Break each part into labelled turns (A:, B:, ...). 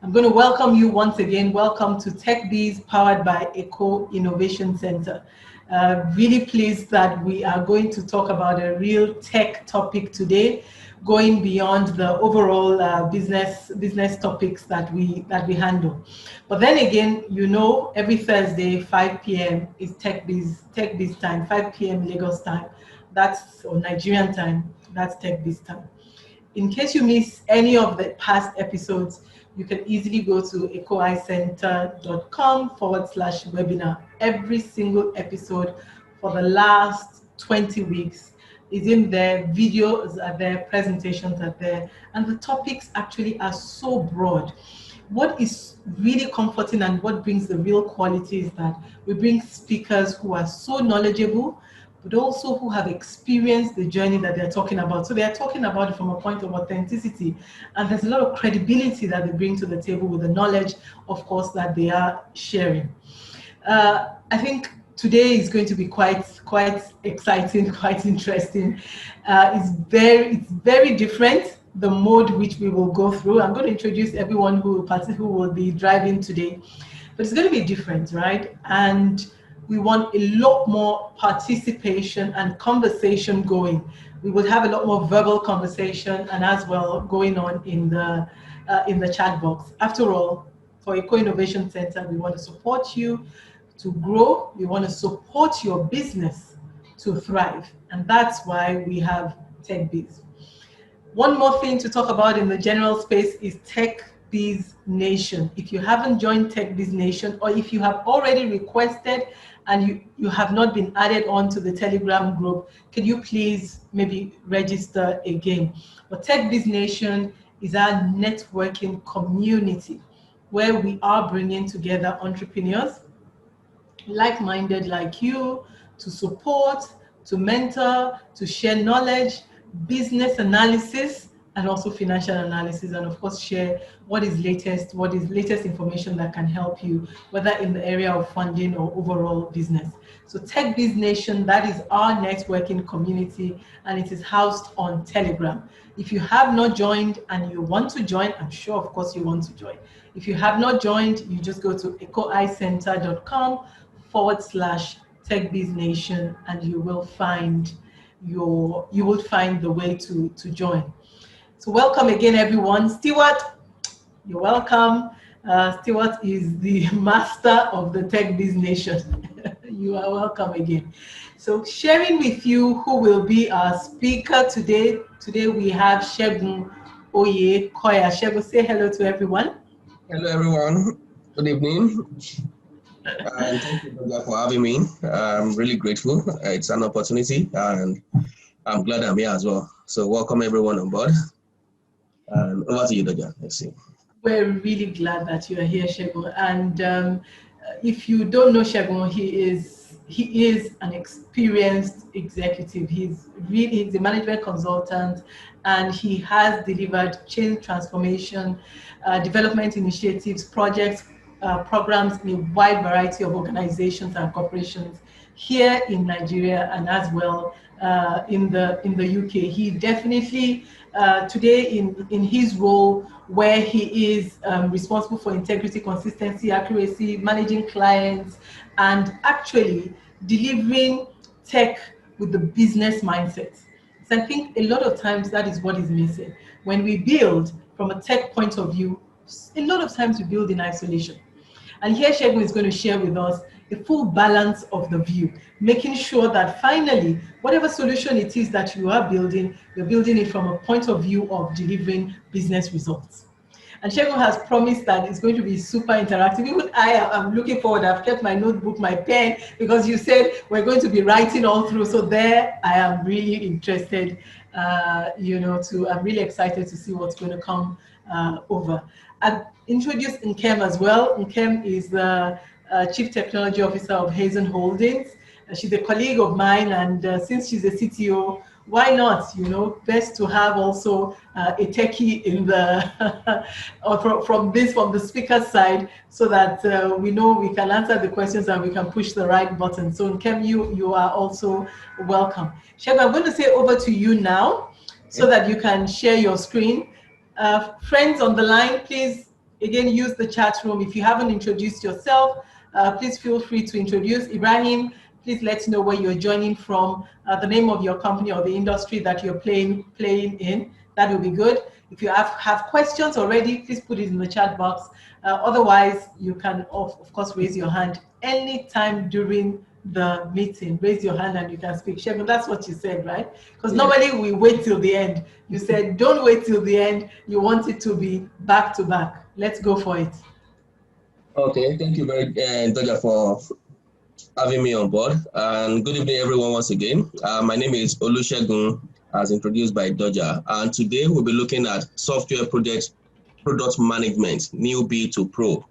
A: I'm going to welcome you once again. Welcome to TechBiz powered by Eco Innovation Center. Really pleased that we are going to talk about a real tech topic today, going beyond the overall business topics that we handle. But then again, you know, every Thursday 5 p.m. is TechBiz time, 5 p.m. Lagos time. Or Nigerian time. That's TechBiz time. In case you miss any of the past episodes, you can easily go to ecoicenter.com/webinar. Every single episode for the last 20 weeks is in there, videos are there, presentations are there, and the topics actually are so broad. What is really comforting and what brings the real quality is that we bring speakers who are so knowledgeable, but also who have experienced the journey that they're talking about. So they're talking about it from a point of authenticity, and there's a lot of credibility that they bring to the table with the knowledge, of course, that they are sharing. I think today is going to be quite exciting, quite interesting. It's very different, the mode which we will go through. I'm going to introduce everyone who will be driving today, but it's going to be different, right? And we want a lot more participation and conversation going. We will have a lot more verbal conversation and as well going on in the chat box. After all, for Eco Innovation Center, we want to support you to grow. We want to support your business to thrive. And that's why we have TechBiz. One more thing to talk about in the general space is TechBiz Nation. If you haven't joined TechBiz Nation, or if you have already requested and you have not been added on to the Telegram group, can you please maybe register again? But TechBiz Nation is our networking community where we are bringing together entrepreneurs, like-minded like you, to support, to mentor, to share knowledge, business analysis, and also financial analysis, and of course share what is latest information that can help you, whether in the area of funding or overall business. So TechBiz Nation, that is our networking community, and it is housed on Telegram. If you have not joined and you want to join, I'm sure of course you want to join. If you have not joined, you just go to ecoicenter.com/TechBiz Nation, and you will find the way to join. So welcome again, everyone. Stewart, you're welcome. Stewart is the master of the TechBiz Nation. You are welcome again. So sharing with you who will be our speaker today. Today we have Segun Oyekoya. Segun, say hello to everyone.
B: Hello, everyone. Good evening. And thank you, Doja, for having me. I'm really grateful. It's an opportunity, and I'm glad I'm here as well. So welcome everyone on board. And over to you, Doja. Let's see.
A: We're really glad that you are here, Segun. And if you don't know Segun, he is an experienced executive. He's a management consultant, and he has delivered change transformation, development initiatives, projects, programs in a wide variety of organizations and corporations here in Nigeria and as well in the UK. He definitely today in his role where he is responsible for integrity, consistency, accuracy, managing clients, and actually delivering tech with the business mindset. So I think a lot of times that is what is missing. When we build from a tech point of view, a lot of times we build in isolation. And here Segun is going to share with us a full balance of the view, making sure that finally, whatever solution it is that you are building, you're building it from a point of view of delivering business results. And Segun has promised that it's going to be super interactive. Even I am looking forward. I've kept my notebook, my pen, because you said we're going to be writing all through. So there, I am really interested, I'm really excited to see what's going to come over. I've introduced Nkem as well. Nkem is the Chief Technology Officer of Hazen Holdings. She's a colleague of mine, and since she's a CTO, why not? Best to have also a techie in the from the speaker's side, so that we know we can answer the questions and we can push the right button. So Nkem, you are also welcome. Segun, I'm going to say over to you now, so that you can share your screen. Friends on the line, please again, use the chat room. If you haven't introduced yourself, please feel free to introduce. Ibrahim, please let us know where you're joining from, the name of your company or the industry that you're playing in. That will be good. If you have questions already, please put it in the chat box. Otherwise, you can, of course, raise your hand anytime during the meeting. Raise your hand and you can speak. Shegun, that's what you said, right? Because
B: Yeah.
A: normally we wait till the end. You said don't wait till the end. You want it to be back to back. Let's go for it.
B: Okay, thank you very Doja, for having me on board. And good evening, everyone, once again. My name is Olusegun, as introduced by Doja. And today we'll be looking at software product management, Newbie to Pro.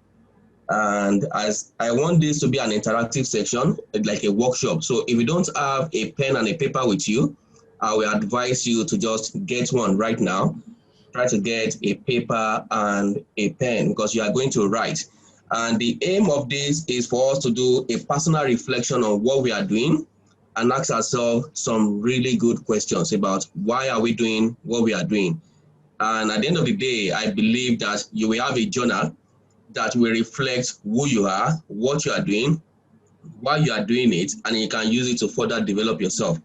B: And as I want this to be an interactive section, like a workshop. So if you don't have a pen and a paper with you, I will advise you to just get one right now. Try to get a paper and a pen because you are going to write. And the aim of this is for us to do a personal reflection on what we are doing and ask ourselves some really good questions about why are we doing what we are doing. And at the end of the day, I believe that you will have a journal that will reflect who you are, what you are doing, why you are doing it, and you can use it to further develop yourself.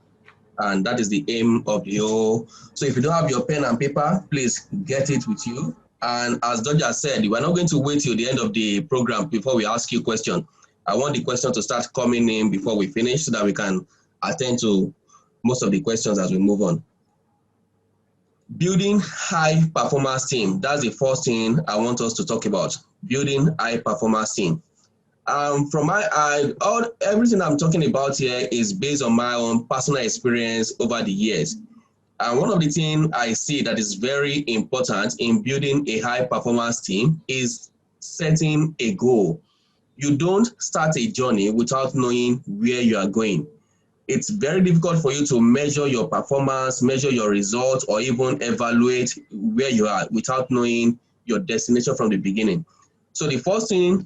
B: And that is the aim of the whole. So if you don't have your pen and paper, please get it with you. And as Doja said, we're not going to wait till the end of the program before we ask you a question. I want the question to start coming in before we finish so that we can attend to most of the questions as we move on. Building high performance team. That's the first thing I want us to talk about. Building high performance team. From everything I'm talking about here is based on my own personal experience over the years. And one of the things I see that is very important in building a high performance team is setting a goal. You don't start a journey without knowing where you are going. It's very difficult for you to measure your performance, measure your results, or even evaluate where you are without knowing your destination from the beginning. So the first thing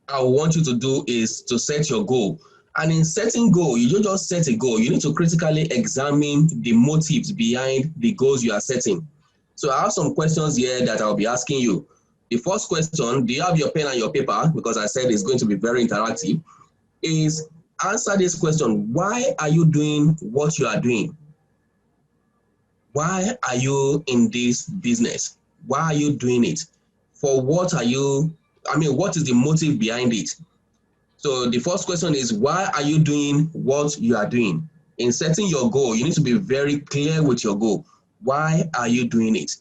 B: I want you to do is to set your goal. And in setting goal, you don't just set a goal. You need to critically examine the motives behind the goals you are setting. So I have some questions here that I'll be asking you. The first question, do you have your pen and your paper? Because I said it's going to be very interactive. Is answer this question. Why are you doing what you are doing? Why are you in this business? Why are you doing it? For what are you, what is the motive behind it? So the first question is, why are you doing what you are doing? In setting your goal, you need to be very clear with your goal. Why are you doing it?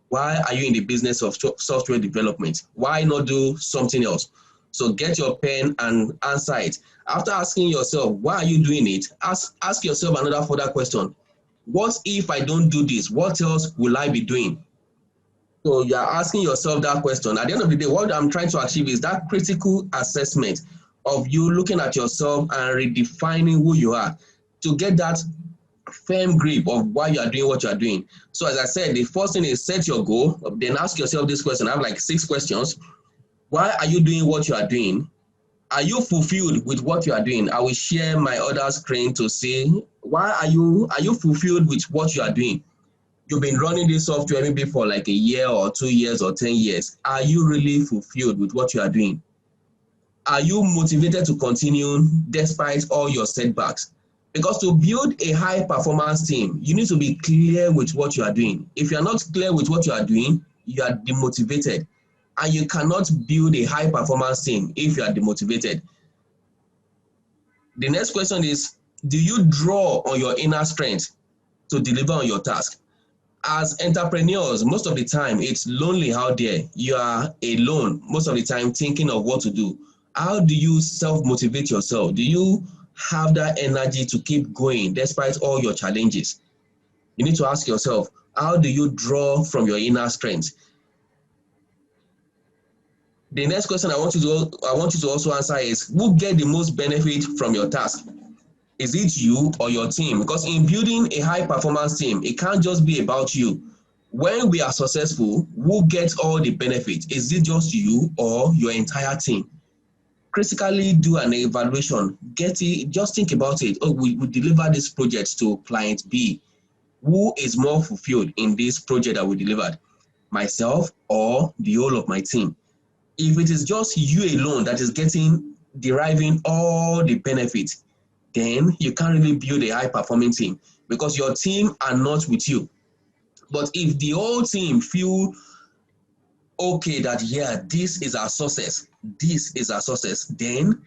B: Why are you in the business of software development? Why not do something else? So get your pen and answer it. After asking yourself, why are you doing it? Ask yourself another further question. What if I don't do this? What else will I be doing? So you are asking yourself that question. At the end of the day, what I'm trying to achieve is that critical assessment of you looking at yourself and redefining who you are to get that firm grip of why you are doing what you are doing. So as I said, the first thing is set your goal, then ask yourself this question. I have like 6 questions. Why are you doing what you are doing? Are you fulfilled with what you are doing? I will share my other screen to see why are you fulfilled with what you are doing? You've been running this software maybe for like a year or 2 years or 10 years. Are you really fulfilled with what you are doing? Are you motivated to continue despite all your setbacks? Because to build a high performance team, you need to be clear with what you are doing. If you are not clear with what you are doing, you are demotivated. And you cannot build a high performance team if you are demotivated. The next question is, do you draw on your inner strength to deliver on your task? As entrepreneurs, most of the time, it's lonely out there. You are alone most of the time thinking of what to do. How do you self-motivate yourself? Do you have that energy to keep going despite all your challenges? You need to ask yourself, how do you draw from your inner strength? The next question I want you to also answer is, who get the most benefit from your task? Is it you or your team? Because in building a high performance team, it can't just be about you. When we are successful, who gets all the benefits? Is it just you or your entire team? Critically do an evaluation. Get it, just think about it. Oh, we deliver this project to client B. Who is more fulfilled in this project that we delivered? myself or the whole of my team. If it is just you alone that is deriving all the benefits, then you can't really build a high performing team because your team are not with you. But if the whole team feel okay that, yeah, this is our success, then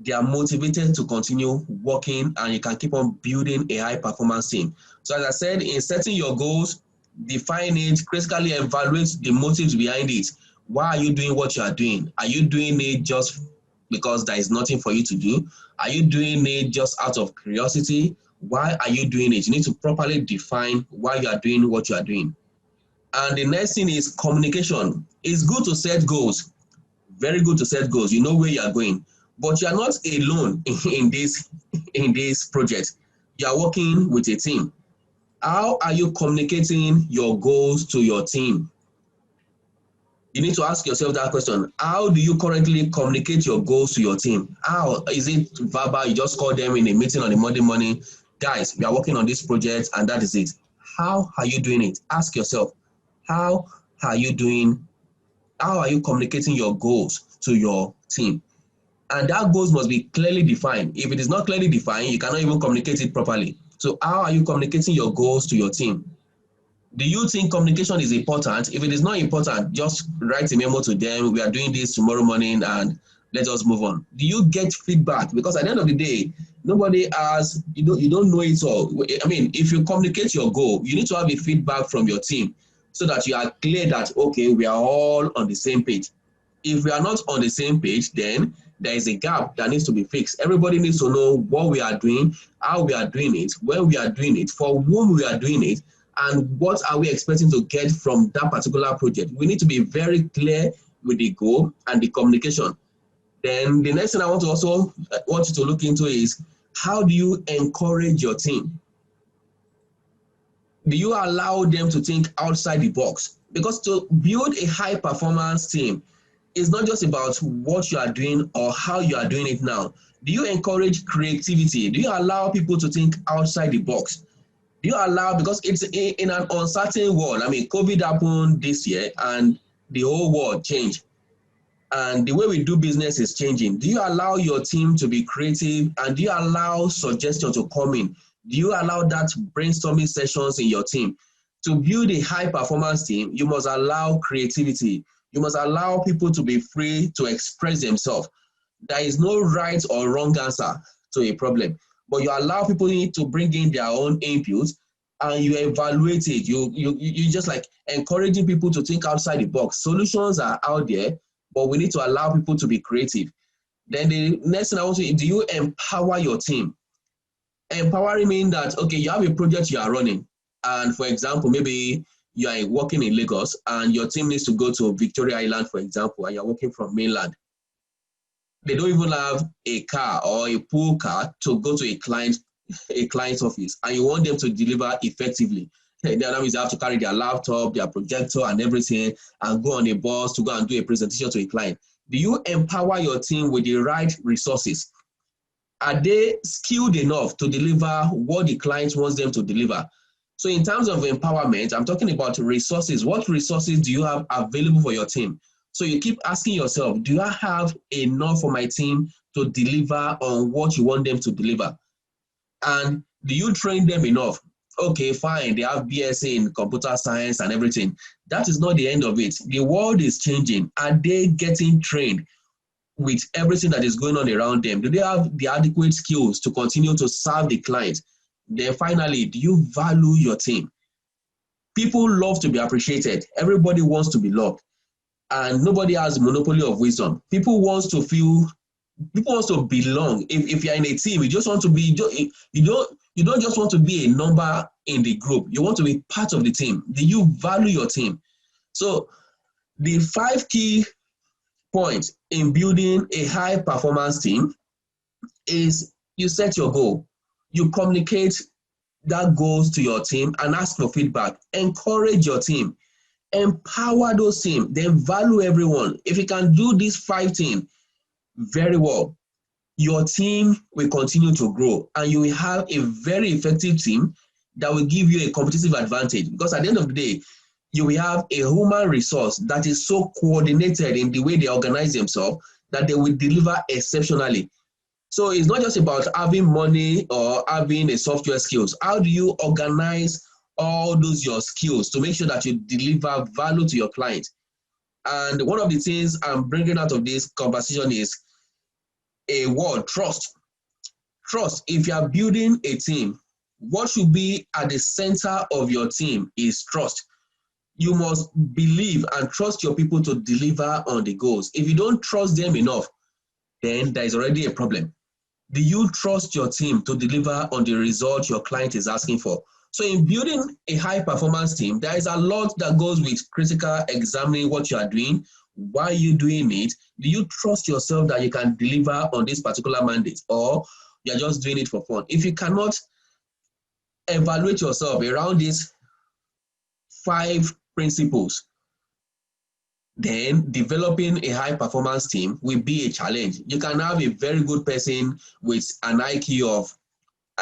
B: they are motivated to continue working and you can keep on building a high performance team. So as I said, in setting your goals, define it, critically evaluate the motives behind it. Why are you doing what you are doing? Are you doing it just because there is nothing for you to do? Are you doing it just out of curiosity? Why are you doing it? You need to properly define why you are doing what you are doing. And the next thing is communication. It's good to set goals. Very good to set goals. You know where you are going. But you are not alone in this project. You are working with a team. How are you communicating your goals to your team? You need to ask yourself that question. How do you currently communicate your goals to your team? How is it verbal? You just call them in a meeting on a Monday morning. Guys, we are working on this project and that is it. How are you doing it? Ask yourself, how are you doing? How are you communicating your goals to your team? And that goals must be clearly defined. If it is not clearly defined, you cannot even communicate it properly. So how are you communicating your goals to your team? Do you think communication is important? If it is not important, just write a memo to them. We are doing this tomorrow morning and let us move on. Do you get feedback? Because at the end of the day, nobody has, you don't know it all. I mean, if you communicate your goal, you need to have a feedback from your team so that you are clear that, okay, we are all on the same page. If we are not on the same page, then there is a gap that needs to be fixed. Everybody needs to know what we are doing, how we are doing it, when we are doing it, for whom we are doing it, and what are we expecting to get from that particular project. We need to be very clear with the goal and the communication. Then the next thing I want you to look into is, how do you encourage your team? Do you allow them to think outside the box? Because to build a high performance team, it's not just about what you are doing or how you are doing it now. Do you encourage creativity? Do you allow people to think outside the box? Do you allow, because it's in an uncertain world. I mean, COVID happened this year and the whole world changed. And the way we do business is changing. Do you allow your team to be creative and do you allow suggestions to come in? Do you allow that brainstorming sessions in your team? To build a high performance team, you must allow creativity. You must allow people to be free to express themselves. There is no right or wrong answer to a problem, but you allow people to bring in their own input and you evaluate it. You just like encouraging people to think outside the box. Solutions are out there, but we need to allow people to be creative. Then the next thing I want to, do you empower your team? Empowering means that, okay, you have a project you are running. And for example, maybe you are working in Lagos and your team needs to go to Victoria Island, for example, and you're working from mainland. They don't even have a car or a pool car to go to a client's office, and you want them to deliver effectively. That means they have to carry their laptop, their projector, and everything, and go on a bus to go and do a presentation to a client. Do you empower your team with the right resources? Are they skilled enough to deliver what the client wants them to deliver? So in terms of empowerment, I'm talking about resources. What resources do you have available for your team? So you keep asking yourself, do I have enough for my team to deliver on what you want them to deliver? And do you train them enough? Okay, fine, they have BSc in computer science and everything. That is not the end of it. The world is changing. Are they getting trained with everything that is going on around them? Do they have the adequate skills to continue to serve the client? Then finally, do you value your team? People love to be appreciated. Everybody wants to be loved. And nobody has monopoly of wisdom. People want to belong. If you're in a team, you just want to be, you don't just want to be a number in the group. You want to be part of the team. Do you value your team? So the 5 key points in building a high performance team is, you set your goal, you communicate that goals to your team and ask for feedback, encourage your team, empower those teams, then value everyone. If you can do these 5 things very well, your team will continue to grow and you will have a very effective team that will give you a competitive advantage. Because at the end of the day, you will have a human resource that is so coordinated in the way they organize themselves that they will deliver exceptionally. So it's not just about having money or having a software skills. How do you organize all those your skills to make sure that you deliver value to your client? And one of the things I'm bringing out of this conversation is a word, trust. Trust. If you are building a team, what should be at the center of your team is trust. You must believe and trust your people to deliver on the goals. If you don't trust them enough, then there is already a problem. Do you trust your team to deliver on the result your client is asking for? So in building a high performance team, there is a lot that goes with critical examining what you are doing, why you're doing it. Do you trust yourself that you can deliver on this particular mandate, or you're just doing it for fun? If you cannot evaluate yourself around these 5 principles, then developing a high performance team will be a challenge. You can have a very good person with an IQ of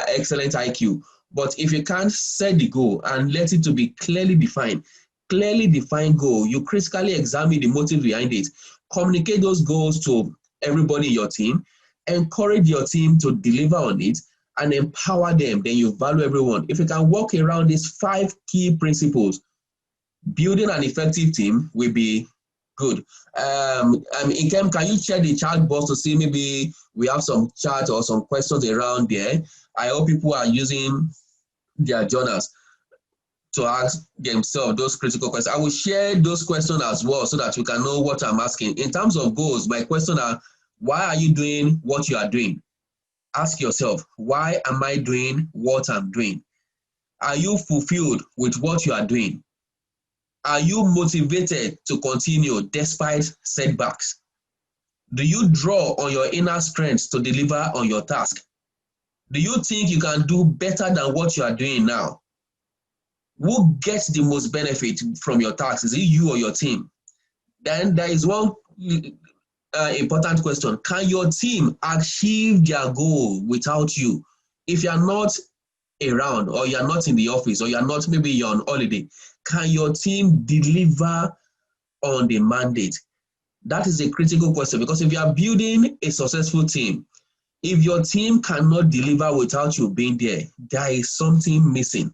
B: excellent IQ, but if you can't set the goal and let it to be clearly defined goal, you critically examine the motive behind it, communicate those goals to everybody in your team, encourage your team to deliver on it, and empower them, then you value everyone. If you can walk around these 5 key principles, building an effective team will be good. Ikem, can you check the chat box to see maybe we have some chat or some questions around there? I hope people are using their journals to ask themselves those critical questions. I will share those questions as well so that you can know what I'm asking. In terms of goals, my question are, why are you doing what you are doing? Ask yourself, why am I doing what I'm doing? Are you fulfilled with what you are doing? Are you motivated to continue despite setbacks? Do you draw on your inner strength to deliver on your task? Do you think you can do better than what you are doing now? Who gets the most benefit from your task? Is it you or your team? Then there is one important question. Can your team achieve their goal without you? If you are not around, or you are not in the office, or you are not, maybe you're on holiday, can your team deliver on the mandate? That is a critical question, because if you are building a successful team, if your team cannot deliver without you being there, there is something missing.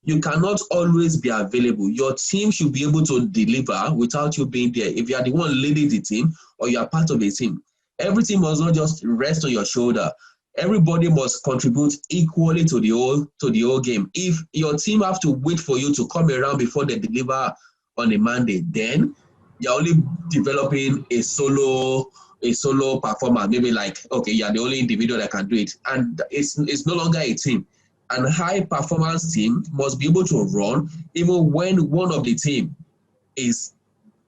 B: You cannot always be available. Your team should be able to deliver without you being there. If you are the one leading the team or you are part of the team, everything must not just rest on your shoulder. Everybody must contribute equally to the whole game. If your team have to wait for you to come around before they deliver on a mandate, then you're only developing a solo performer. Maybe like, okay, you're the only individual that can do it, and it's no longer a team. And high performance team must be able to run even when one of the team is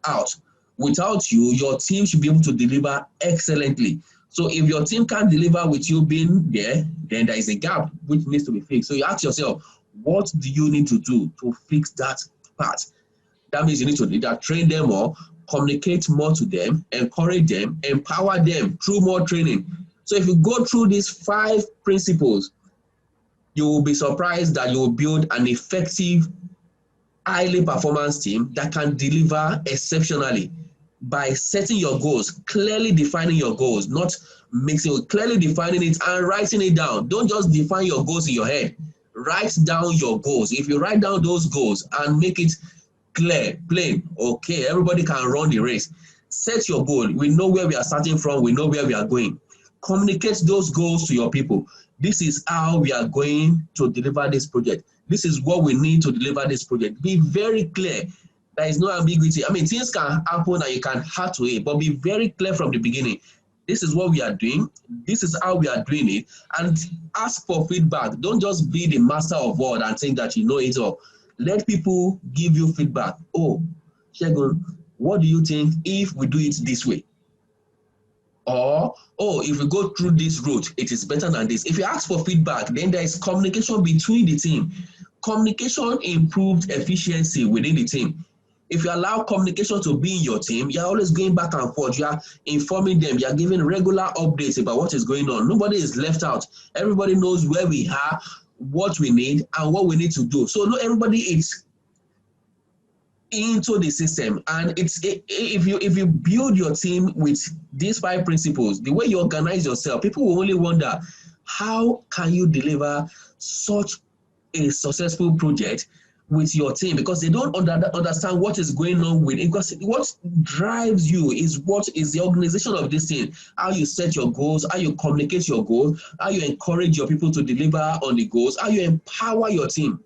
B: out. Without you, your team should be able to deliver excellently. So if your team can't deliver with you being there, then there is a gap which needs to be fixed. So you ask yourself, what do you need to do to fix that part? That means you need to either train them more, communicate more to them, encourage them, empower them through more training. So if you go through these 5 principles, you will be surprised that you will build an effective, highly performance team that can deliver exceptionally by setting your goals, clearly defining your goals, not mixing, clearly defining it and writing it down. Don't just define your goals in your head. Write down your goals. If you write down those goals and make it clear, plain, okay, everybody can run the race. Set your goal. We know where we are starting from. We know where we are going. Communicate those goals to your people. This is how we are going to deliver this project. This is what we need to deliver this project. Be very clear. There is no ambiguity. I mean, things can happen and you can add to it, but be very clear from the beginning. This is what we are doing. This is how we are doing it. And ask for feedback. Don't just be the master of word and think that you know it all. Let people give you feedback. Oh, Shegun, what do you think if we do it this way? Or, oh, if we go through this route, it is better than this. If you ask for feedback, then there is communication between the team. Communication improves efficiency within the team. If you allow communication to be in your team, you're always going back and forth. You are informing them. You are giving regular updates about what is going on. Nobody is left out. Everybody knows where we are, what we need, and what we need to do. So not everybody is into the system. And if you build your team with these 5 principles, the way you organize yourself, people will only wonder, how can you deliver such a successful project with your team? Because they don't understand what is going on with it. Because what drives you is what is the organization of this thing, how you set your goals, how you communicate your goals, how you encourage your people to deliver on the goals, how you empower your team,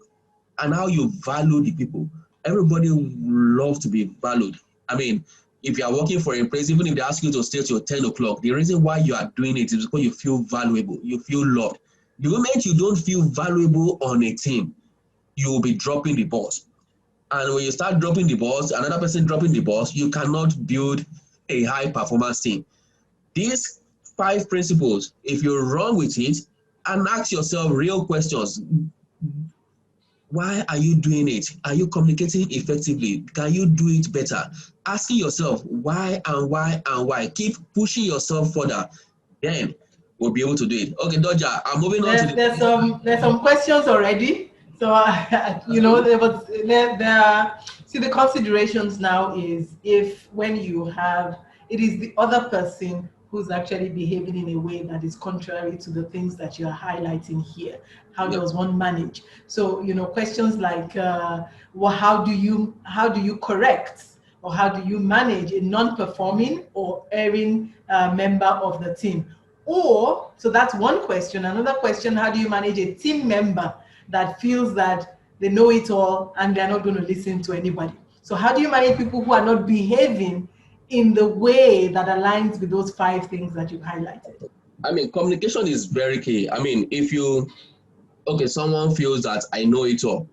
B: and how you value the people. Everybody loves to be valued. I mean, if you are working for a place, even if they ask you to stay till 10 o'clock, the reason why you are doing it is because you feel valuable, you feel loved. The moment you don't feel valuable on a team, you will be dropping the balls. And when you start dropping the balls, another person dropping the balls, you cannot build a high performance team. These 5 principles, if you're wrong with it, and ask yourself real questions. Why are you doing it? Are you communicating effectively? Can you do it better? Asking yourself why and why and why. Keep pushing yourself further. Then we'll be able to do it. Okay, Dodger, I'm moving on to
A: There's some questions already. So you know, there are, see, the considerations now is, if when you have, it is the other person who's actually behaving in a way that is contrary to the things that you're highlighting here. How
B: Yep.
A: does one manage? So, you know, questions like, well, how do you correct, or how do you manage a non-performing or erring member of the team? Or, so that's one question. Another question, how do you manage a team member that feels that they know it all and they're not going to listen to anybody? So how do you manage people who are not behaving in the way that aligns with those 5 things that you've highlighted?
B: I mean, communication is very key. I mean, if you, okay, someone feels that I know it all,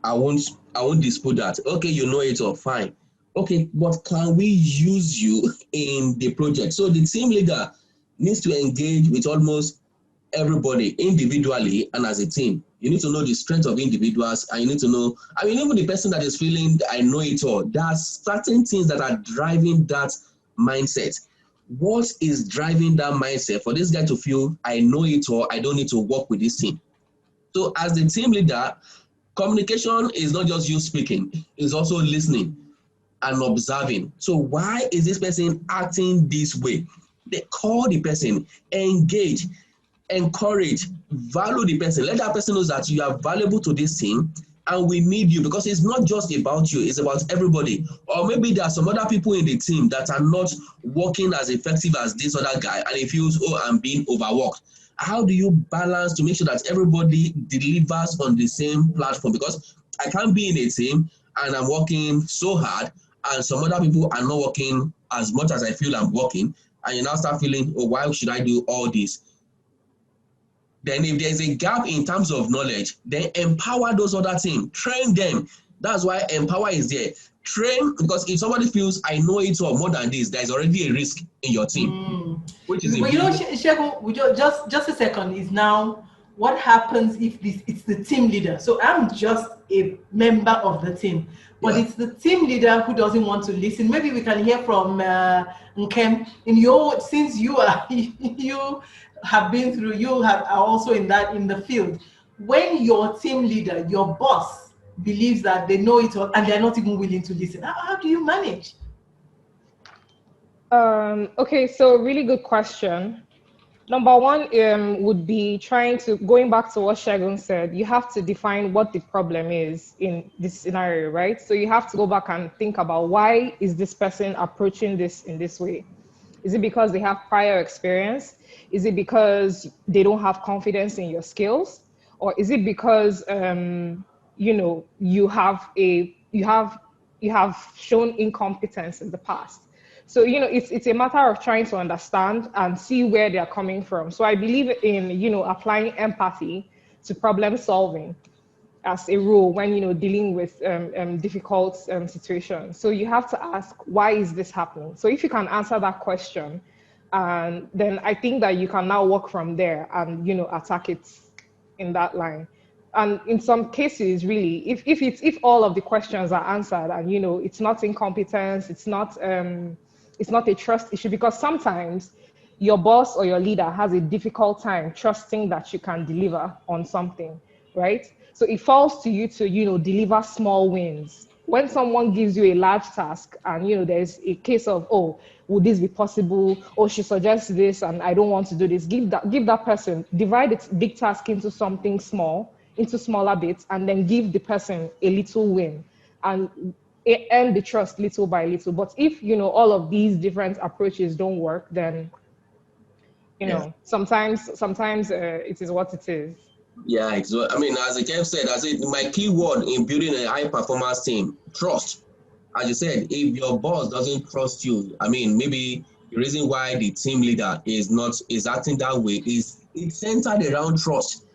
B: I won't I won't dispute that. Okay, you know it all, fine. Okay, but can we use you in the project? So the team leader needs to engage with almost everybody individually and as a team. You need to know the strength of individuals, and you need to know, I mean, even the person that is feeling I know it all, there are certain things that are driving that mindset. What is driving that mindset for this guy to feel I know it all, I don't need to work with this team? So as the team leader, communication is not just you speaking, it's also listening and observing. So why is this person acting this way? They call the person, engage, encourage, value the person. Let that person know that you are valuable to this team and we need you, because it's not just about you, it's about everybody. Or maybe there are some other people in the team that are not working as effective as this other guy and he feels, oh, I'm being overworked. How do you balance to make sure that everybody delivers on the same platform? Because I can't be in a team and I'm working so hard and some other people are not working as much as I feel I'm working, and you now start feeling, oh, why should I do all this? Then if there's a gap in terms of knowledge, then empower those other teams, train them. That's why empower is there. Train, because if somebody feels I know it all more than this, there's already a risk in your team, which is a
A: But you know,
B: big.
A: Shegun, just a second, is now what happens if it's the team leader? So I'm just a member of the team, but
B: Yeah.
A: it's the team leader who doesn't want to listen. Maybe we can hear from Nkem. In your, since you are you have been through, are also in the field. When your team leader, your boss, believes that they know it all and they're not even willing to listen, how do you manage?
C: Okay, so really good question. Number one would be trying to, going back to what Shagun said, you have to define what the problem is in this scenario, right? So you have to go back and think about, why is this person approaching this in this way? Is it because they have prior experience? Is it because they don't have confidence in your skills? Or is it because you know, you have shown incompetence in the past? So, you know, it's a matter of trying to understand and see where they're coming from. So I believe in, you know, applying empathy to problem solving as a rule when, you know, dealing with difficult situations. So you have to ask, why is this happening? So if you can answer that question, and then I think that you can now work from there and, you know, attack it in that line. And in some cases, really, if all of the questions are answered, and, you know, it's not incompetence, it's not a trust issue, because sometimes your boss or your leader has a difficult time trusting that you can deliver on something, right? So it falls to you to, you know, deliver small wins when someone gives you a large task and there's a case of, oh, would this be possible, or she suggests this and I don't want to do this, give that person, divide its big task into something small, into smaller bits, and then give the person a little win and earn the trust little by little. But if all of these different approaches don't work, then
B: Yeah.
C: sometimes it is what it is.
B: Yeah, so I mean, as the Kev said, my key word in building a high performance team, trust. As you said, if your boss doesn't trust you, I mean, maybe the reason why the team leader is acting that way is it's centered around trust.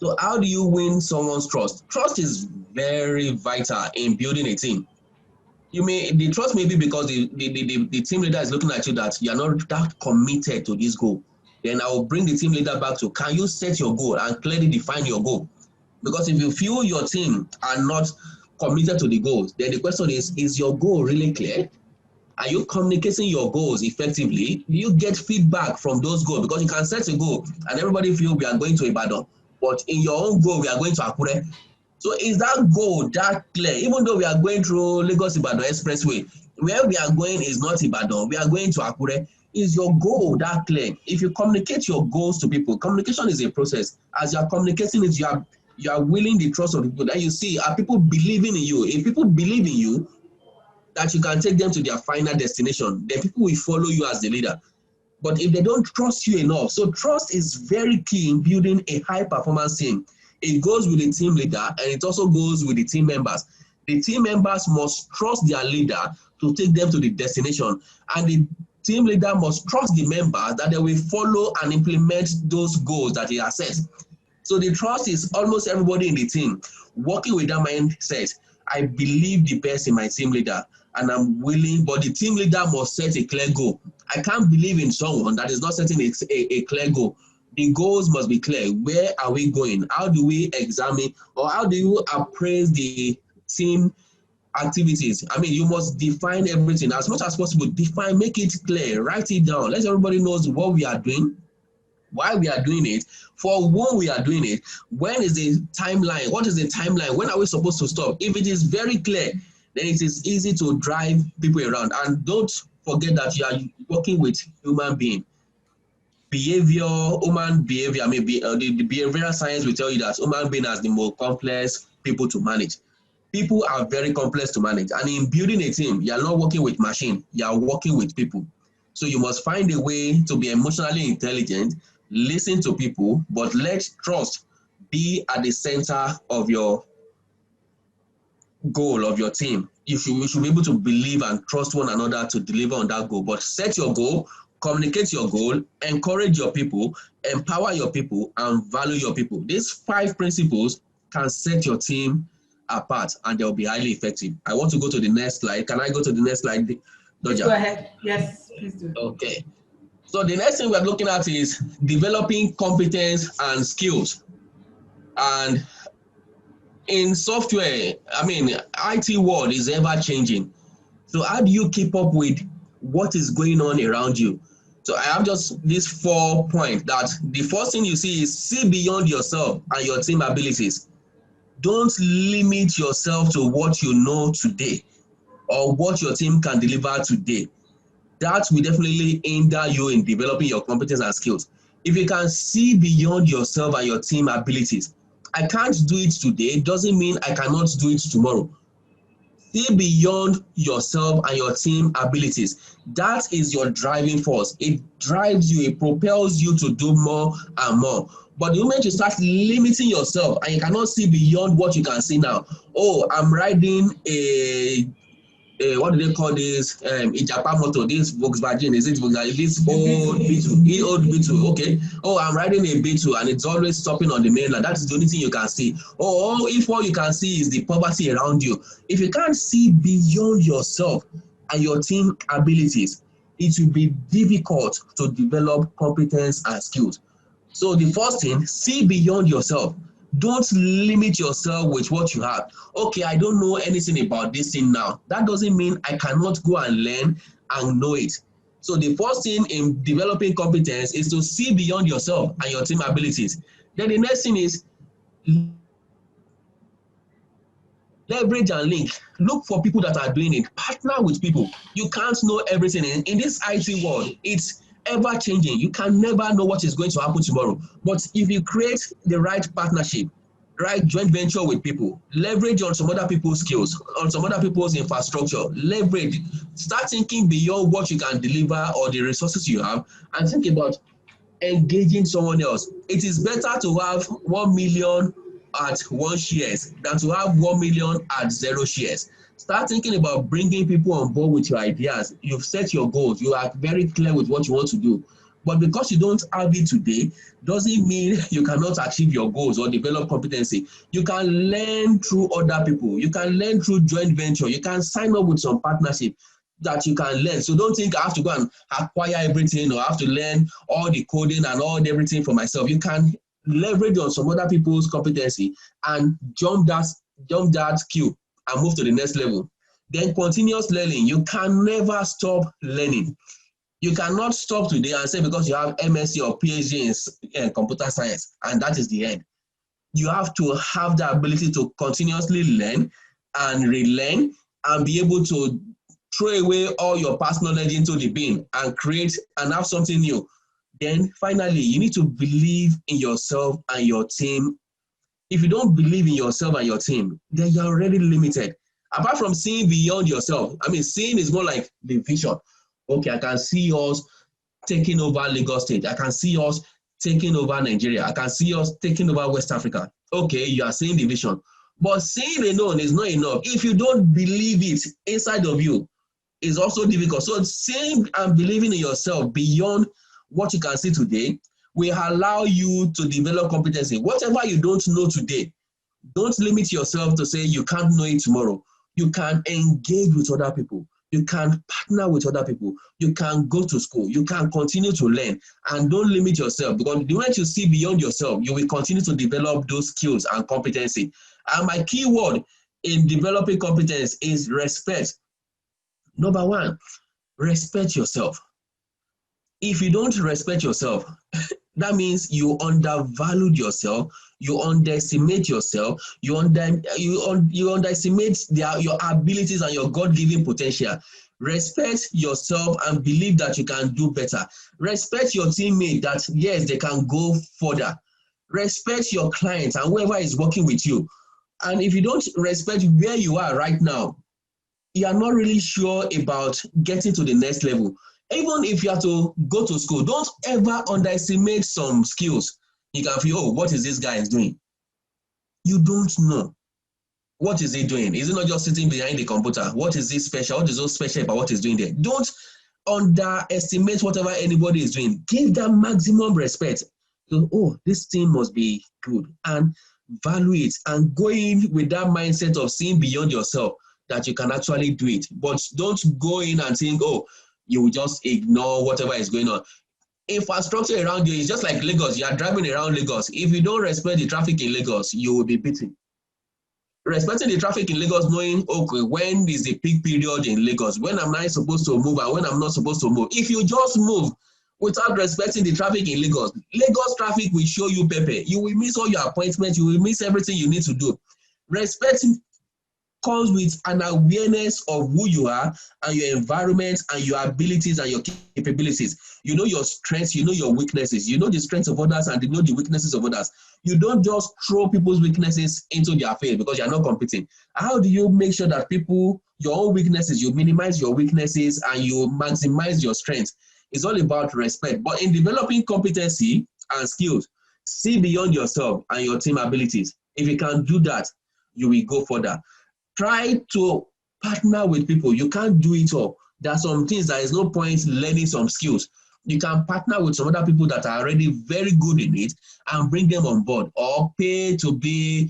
B: So how do you win someone's trust? Trust is very vital in building a team. The trust may be because the team leader is looking at you that you are not that committed to this goal. Then I will bring the team leader back to, can you set your goal and clearly define your goal? Because if you feel your team are not committed to the goals, then the question is your goal really clear? Are you communicating your goals effectively? Do you get feedback from those goals? Because you can set a goal and everybody feel we are going to Ibadan, but in your own goal, we are going to Akure. So is that goal that clear? Even though we are going through Lagos Ibadan Expressway, where we are going is not Ibadan, we are going to Akure. Is your goal that clear? If you communicate your goals to people, communication is a process. As you are communicating it, you are winning the trust of people. Then you see, are people believing in you? If people believe in you, that you can take them to their final destination, then people will follow you as the leader. But if they don't trust you enough, so trust is very key in building a high performance team. It goes with the team leader and it also goes with the team members. The team members must trust their leader to take them to the destination, and the team leader must trust the members that they will follow and implement those goals that he has set. So the trust is almost everybody in the team working with that mindset. I believe the best in my team leader and I'm willing, but the team leader must set a clear goal. I can't believe in someone that is not setting a clear goal. The goals must be clear. Where are we going? How do we examine, or how do you appraise the team activities? I mean, you must define everything as much as possible. Define, make it clear, write it down. Let everybody knows what we are doing, why we are doing it, for whom we are doing it, when is the timeline, what is the timeline, when are we supposed to stop? If it is very clear, then it is easy to drive people around. And don't forget that you are working with human being. Human behavior, I mean, the behavioral science will tell you that human being has the most complex people to manage. People are very complex to manage. And in building a team, you are not working with machine, you are working with people. So you must find a way to be emotionally intelligent, listen to people, but let trust be at the center of your goal of your team. You should be able to believe and trust one another to deliver on that goal. But set your goal, communicate your goal, encourage your people, empower your people, and value your people. These 5 principles can set your team apart and they'll be highly effective. I want to go to the next slide. Can I go to the next slide,
A: Please
B: Doja?
A: go ahead. Yes, please do.
B: Okay. So the next thing we're looking at is developing competence and skills. And in software, I mean, IT world is ever changing. So how do you keep up with what is going on around you? So I have just these 4 points that the first thing you see beyond yourself and your team abilities. Don't limit yourself to what you know today or what your team can deliver today. That will definitely hinder you in developing your competence and skills. If you can see beyond yourself and your team abilities, I can't do it today doesn't mean I cannot do it tomorrow. See beyond yourself and your team abilities. That is your driving force. It drives you, it propels you to do more and more. But the moment you start limiting yourself and you cannot see beyond what you can see now, oh, I'm riding a what do they call this? Ijapa motor, this Volkswagen, is it Volkswagen? This old Beetle, old Beetle, okay. Oh, I'm riding a Beetle and it's always stopping on the mainland. That is the only thing you can see. If all you can see is the poverty around you, if you can't see beyond yourself and your team abilities, it will be difficult to develop competence and skills. So the first thing, see beyond yourself. Don't limit yourself with what you have. Okay, I don't know anything about this thing now. That doesn't mean I cannot go and learn and know it. So the first thing in developing competence is to see beyond yourself and your team abilities. Then the next thing is Leverage and link. Look for people that are doing it. Partner with people. You can't know everything. In this IT world, it's ever changing. You can never know what is going to happen tomorrow. But if you create the right partnership, right joint venture with people, leverage on some other people's skills, on some other people's infrastructure, leverage, start thinking beyond what you can deliver or the resources you have, and think about engaging someone else. It is better to have 1 million at 1 shares than to have 1 million at 0 shares. Start thinking about bringing people on board with your ideas. You've set your goals. You are very clear with what you want to do. But because you don't have it today, doesn't mean you cannot achieve your goals or develop competency. You can learn through other people. You can learn through joint venture. You can sign up with some partnership that you can learn. So don't think I have to go and acquire everything or I have to learn all the coding and all everything for myself. You can leverage on some other people's competency and jump that queue and move to the next level. Then continuous learning. You can never stop learning. You cannot stop today and say because you have MSc or PhD in computer science and that is the end. You have to have the ability to continuously learn and relearn and be able to throw away all your past knowledge into the bin and create and have something new. Then finally, you need to believe in yourself and your team. If you don't believe in yourself and your team, then you're already limited. Apart from seeing beyond yourself, I mean, seeing is more like the vision. Okay, I can see us taking over Lagos State. I can see us taking over Nigeria. I can see us taking over West Africa. Okay, you are seeing the vision. But seeing alone is not enough. If you don't believe it inside of you, it's also difficult. So seeing and believing in yourself beyond what you can see today will allow you to develop competency. Whatever you don't know today, don't limit yourself to say you can't know it tomorrow. You can engage with other people. You can partner with other people. You can go to school. You can continue to learn and don't limit yourself because the moment you see beyond yourself, you will continue to develop those skills and competency. And my key word in developing competence is respect. Number one, respect yourself. If you don't respect yourself, that means you undervalued yourself, you underestimate yourself, you underestimate your abilities and your God-given potential. Respect yourself and believe that you can do better. Respect your teammate that, yes, they can go further. Respect your client and whoever is working with you. And if you don't respect where you are right now, you are not really sure about getting to the next level. Even if you have to go to school, don't ever underestimate some skills. You can feel, oh, what is this guy doing? You don't know. What is he doing? Is he not just sitting behind the computer? What is this special? What is so special about what he's doing there? Don't underestimate whatever anybody is doing. Give them maximum respect. So, oh, this thing must be good. And value it. And go in with that mindset of seeing beyond yourself that you can actually do it. But don't go in and think, oh, you will just ignore whatever is going on. Infrastructure around you is just like Lagos. You are driving around Lagos. If you don't respect the traffic in Lagos, you will be beaten. Respecting the traffic in Lagos, knowing, okay, when is the peak period in Lagos? When am I supposed to move and when I'm not supposed to move? If you just move without respecting the traffic in Lagos, Lagos traffic will show you pepe. You will miss all your appointments. You will miss everything you need to do. Respecting comes with an awareness of who you are and your environment and your abilities and your capabilities. You know your strengths, you know your weaknesses, you know the strengths of others and you know the weaknesses of others. You don't just throw people's weaknesses into their face because you're not competing. How do you make sure that people, your own weaknesses, you minimize your weaknesses and you maximize your strengths? It's all about respect. But in developing competency and skills, see beyond yourself and your team abilities. If you can do that, you will go further. Try to partner with people. You can't do it all. There are some things that is no point learning some skills. You can partner with some other people that are already very good in it and bring them on board or pay to be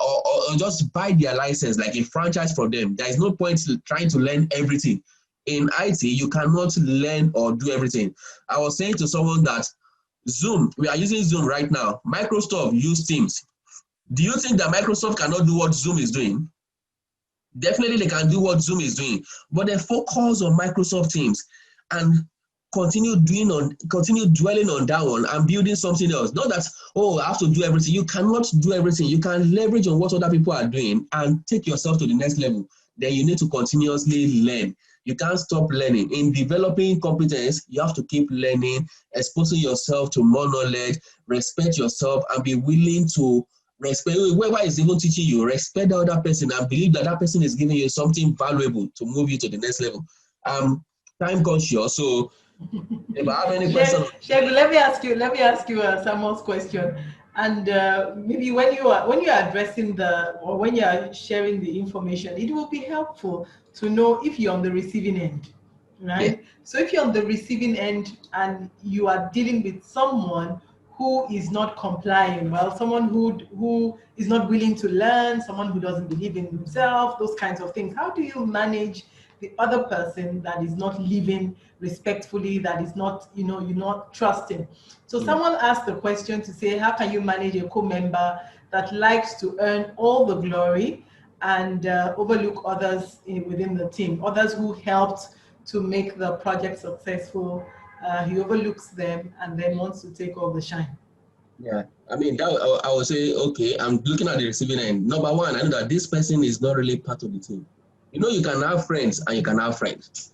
B: or just buy their license like a franchise from them. There is no point trying to learn everything. In IT, you cannot learn or do everything. I was saying to someone that Zoom, we are using Zoom right now. Microsoft use Teams. Do you think that Microsoft cannot do what Zoom is doing? Definitely they can do what Zoom is doing, but they focus on Microsoft Teams. And continue dwelling on that one and building something else. Not that, oh, I have to do everything. You cannot do everything. You can leverage on what other people are doing and take yourself to the next level. Then you need to continuously learn. You can't stop learning. In developing competence, you have to keep learning, exposing yourself to more knowledge, respect yourself, and be willing to respect whoever is even teaching you. Respect the other person and believe that that person is giving you something valuable to move you to the next level. Time conscious, so if I have any question,
A: Shegu, let me ask you Samuel's question. And maybe when you are addressing or when you are sharing the information, it will be helpful to know if you're on the receiving end, right?
B: yeah,
A: So if you're on the receiving end and you are dealing with someone who is not complying, well, someone who is not willing to learn, someone who doesn't believe in himself, those kinds of things, how do you manage the other person that is not living respectfully, that is not, you're not trusting? So someone asked the question to say, how can you manage a co-member that likes to earn all the glory and overlook others within the team, others who helped to make the project successful? He overlooks them and then wants to take all the shine.
B: yeah. I mean, I would say, okay, I'm looking at the receiving end. Number one, I know that this person is not really part of the team. You can have friends and you can have friends.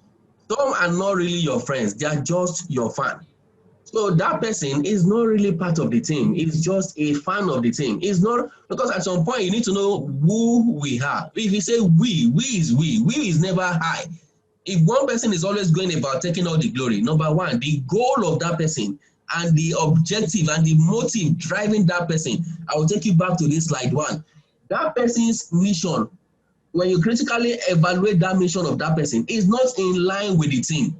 B: Some are not really your friends. They are just your fan. So that person is not really part of the team. It's just a fan of the team. It's not, because at some point you need to know who we are. If you say we is we is never high. If one person is always going about taking all the glory, number one, the goal of that person and the objective and the motive driving that person, I will take you back to this slide one. That person's mission, when you critically evaluate that mission of that person, is not in line with the team.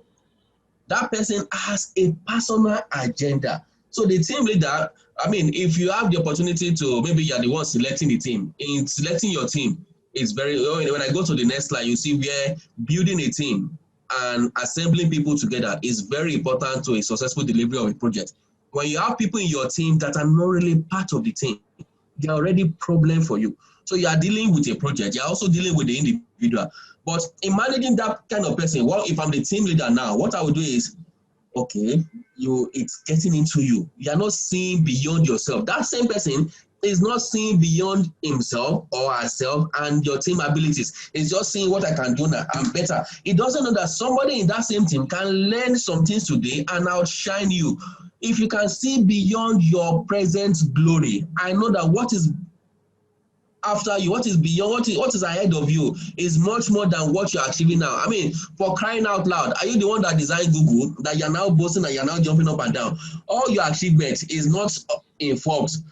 B: That person has a personal agenda. So the team leader, I mean, if you have the opportunity to, maybe you're the one selecting the team, in selecting your team, it's very, when I go to the next slide, you see where building a team and assembling people together is very important to a successful delivery of a project. When you have people in your team that are not really part of the team, they're already problem for you. So you are dealing with a project, you're also dealing with the individual. But in managing that kind of person, well, if I'm the team leader now, what I would do is, okay, it's getting into you. You're not seeing beyond yourself. That same person is not seeing beyond himself or herself and your team abilities. It's just seeing what I can do now. I'm better. It doesn't know that somebody in that same team can learn some things today and outshine you. If you can see beyond your present glory, I know that what is after you, what is beyond, what is ahead of you is much more than what you're achieving now. I mean, for crying out loud, are you the one that designed Google, that you're now boasting and you're now jumping up and down? All your achievement is not in Forbes.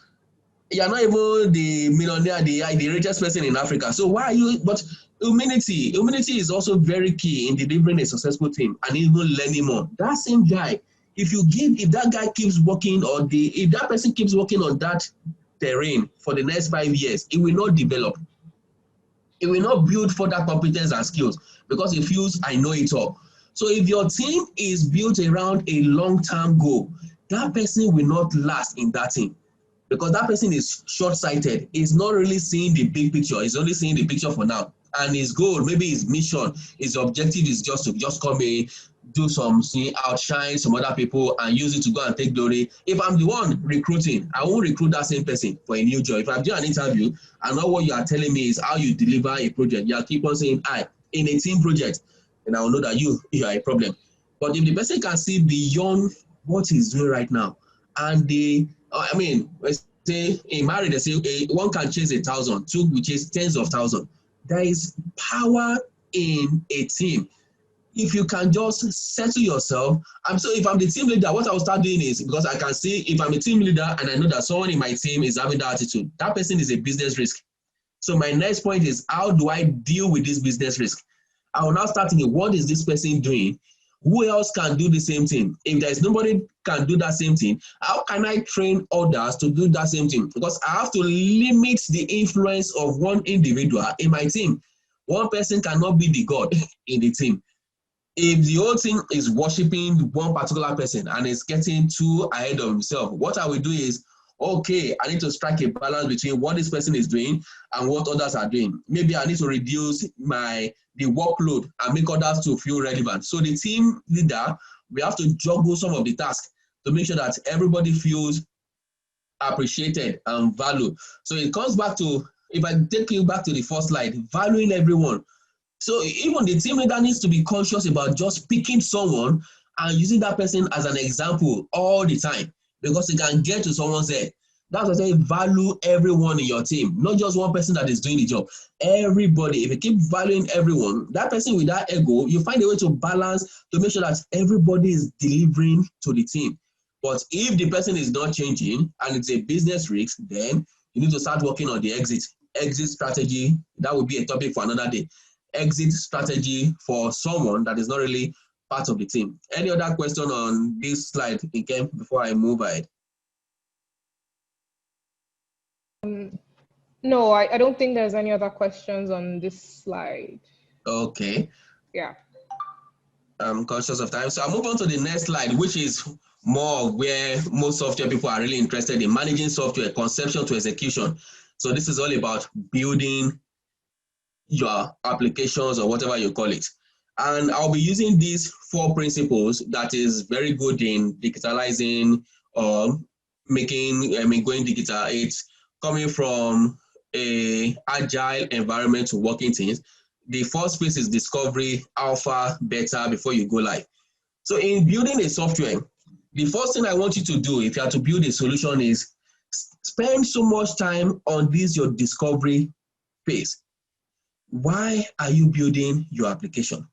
B: You're not even the millionaire, the richest person in Africa. So why are you? But humility is also very key in delivering a successful team and even learning more. That same guy, if that guy keeps working, or if that person keeps working on that terrain for the next 5 years, it will not develop. It will not build further competence and skills because it feels I know it all. So if your team is built around a long-term goal, that person will not last in that team because that person is short-sighted. He's not really seeing the big picture. He's only seeing the picture for now. And his goal, maybe his mission, his objective is just to come in, do something, outshine some other people and use it to go and take glory. If I'm the one recruiting, I won't recruit that same person for a new job. If I'm doing an interview and all what you are telling me is how you deliver a project, you keep on saying, in a team project, then I will know that you are a problem. But if the person can see beyond what he's doing right now, and say in marriage, they say one can chase 1,000, two will chase tens of thousands. There is power in a team. If you can just settle yourself, so if I'm the team leader, what I will start doing is, because I can see if I'm a team leader and I know that someone in my team is having that attitude, that person is a business risk. So my next point is, how do I deal with this business risk? I will now start thinking, what is this person doing? Who else can do the same thing? If there's nobody can do that same thing, how can I train others to do that same thing? Because I have to limit the influence of one individual in my team. One person cannot be the God in the team. If the whole thing is worshiping one particular person and is getting too ahead of himself, what I will do is, okay, I need to strike a balance between what this person is doing and what others are doing. Maybe I need to reduce the workload and make others to feel relevant. So the team leader we have to juggle some of the tasks to make sure that everybody feels appreciated and valued. So it comes back to, if I take you back to the first slide, valuing everyone. So even the team leader needs to be conscious about just picking someone and using that person as an example all the time, because it can get to someone's head. That's why I say value everyone in your team, not just one person that is doing the job. Everybody, if you keep valuing everyone, that person with that ego, you find a way to balance to make sure that everybody is delivering to the team. But if the person is not changing and it's a business risk, then you need to start working on the exit strategy. That would be a topic for another day. Exit strategy for someone that is not really part of the team. Any other question on this slide, again, before I move ahead?
C: No, I don't think there's any other questions on this slide.
B: Okay.
C: Yeah.
B: I'm conscious of time. So I'll move on to the next slide, which is more where most software people are really interested in: managing software, conception to execution. So this is all about building your applications or whatever you call it. And I'll be using these 4 principles that is very good in digitalizing or going digital. It's coming from a agile environment to working teams. The first phase is discovery, alpha, beta before you go live. So in building a software, the first thing I want you to do if you are to build a solution is spend so much time on this, your discovery phase. Why are you building your application?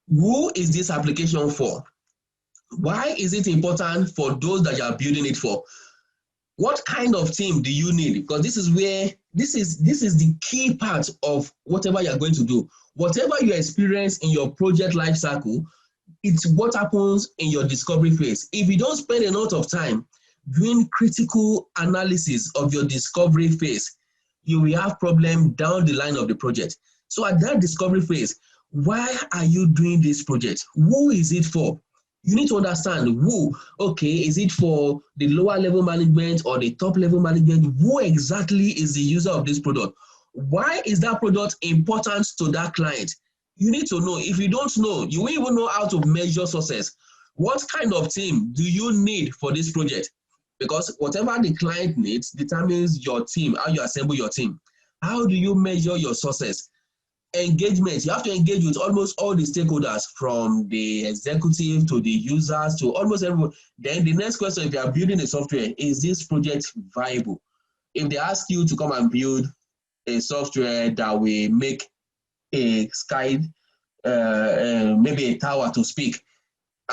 B: Who is this application for? Why is it important for those that you are building it for? What kind of team do you need? Because this is where this is the key part of whatever you are going to do. Whatever you experience in your project life cycle, it's what happens in your discovery phase. If you don't spend a lot of time doing critical analysis of your discovery phase, you will have problem down the line of the project. So at that discovery phase, why are you doing this project? Who is it for? You need to understand who. Okay, is it for the lower level management or the top level management? Who exactly is the user of this product? Why is that product important to that client? You need to know. If you don't know, you won't even know how to measure success. What kind of team do you need for this project? Because whatever the client needs determines your team, how you assemble your team. How do you measure your success? Engagement. You have to engage with almost all the stakeholders, from the executive to the users to almost everyone. Then the next question, if you are building a software, is this project viable? If they ask you to come and build a software that will make a sky, maybe a tower to speak,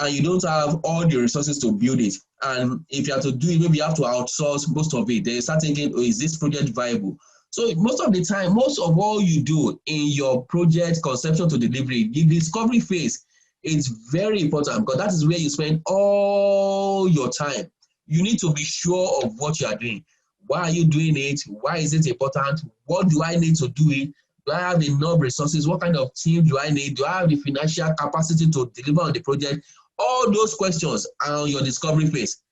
B: and you don't have all the resources to build it, and if you have to do it, maybe you have to outsource most of it, they start thinking, oh, is this project viable? So most of the time, most of all you do in your project conception to delivery, the discovery phase, is very important, because that is where you spend all your time. You need to be sure of what you are doing. Why are you doing it? Why is it important? What do I need to do it? Do I have enough resources? What kind of team do I need? Do I have the financial capacity to deliver on the project? All those questions are on your discovery phase.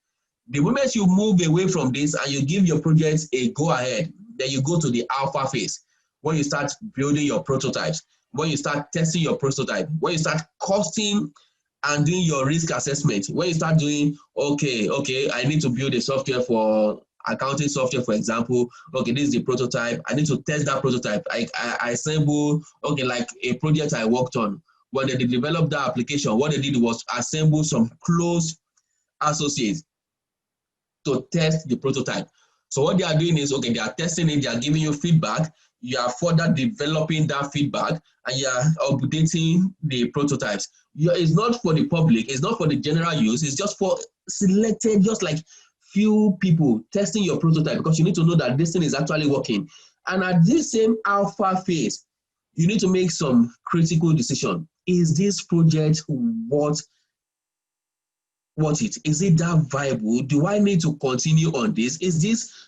B: The moment you move away from this and you give your project a go ahead, then you go to the alpha phase, when you start building your prototypes, when you start testing your prototype, when you start costing and doing your risk assessment, when you start doing, okay, I need to build a software for accounting software, for example. Okay, this is the prototype. I need to test that prototype. I assemble, okay, like a project I worked on. When they developed that application, what they did was assemble some close associates to test the prototype. So what they are doing is, okay, they are testing it, they are giving you feedback, you are further developing that feedback, and you are updating the prototypes. It's not for the public, it's not for the general use, it's just for selected, just like few people testing your prototype, because you need to know that this thing is actually working. And at this same alpha phase, you need to make some critical decision. Is this project worth it? Is it that viable? Do I need to continue on this?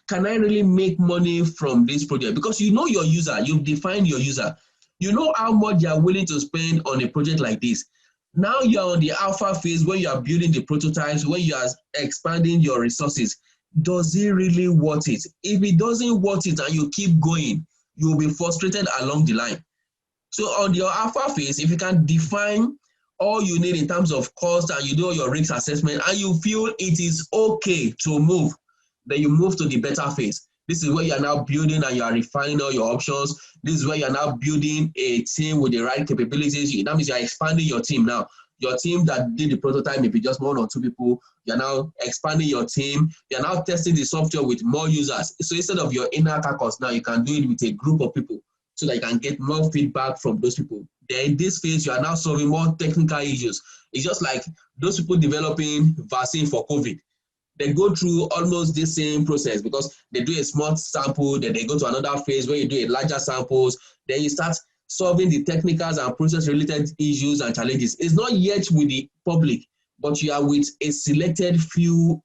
B: Can I really make money from this project? Because you know your user, you've defined your user. You know how much you are willing to spend on a project like this. Now you're on the alpha phase, when you are building the prototypes, when you are expanding your resources. Does it really worth it? If it doesn't worth it and you keep going, you will be frustrated along the line. So on your alpha phase, if you can define all you need in terms of cost, and you do your risk assessment, and you feel it is okay to move, then you move to the better phase. This is where you are now building and you are refining all your options. This is where you are now building a team with the right capabilities. That means you are expanding your team now. Your team that did the prototype may be just 1 or 2 people. You're now expanding your team. You're now testing the software with more users. So instead of your inner caucus, now you can do it with a group of people so that you can get more feedback from those people. Then in this phase, you are now solving more technical issues. It's just like those people developing vaccine for COVID. They go through almost the same process because they do a small sample, then they go to another phase where you do a larger samples, then you start solving the technicals and process-related issues and challenges. It's not yet with the public, but you are with a selected few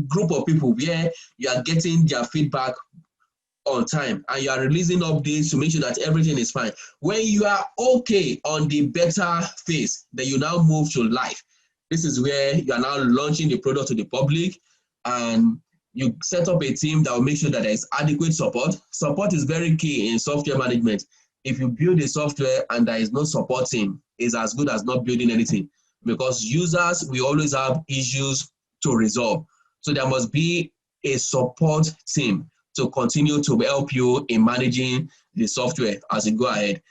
B: group of people where you are getting their feedback on time and you are releasing updates to make sure that everything is fine. When you are okay on the better phase, then you now move to live. This is where you are now launching the product to the public, and you set up a team that will make sure that there is adequate support. Support is very key in software management. If you build a software and there is no support team, it's as good as not building anything, because users will always have issues to resolve. So there must be a support team to continue to help you in managing the software as you go ahead.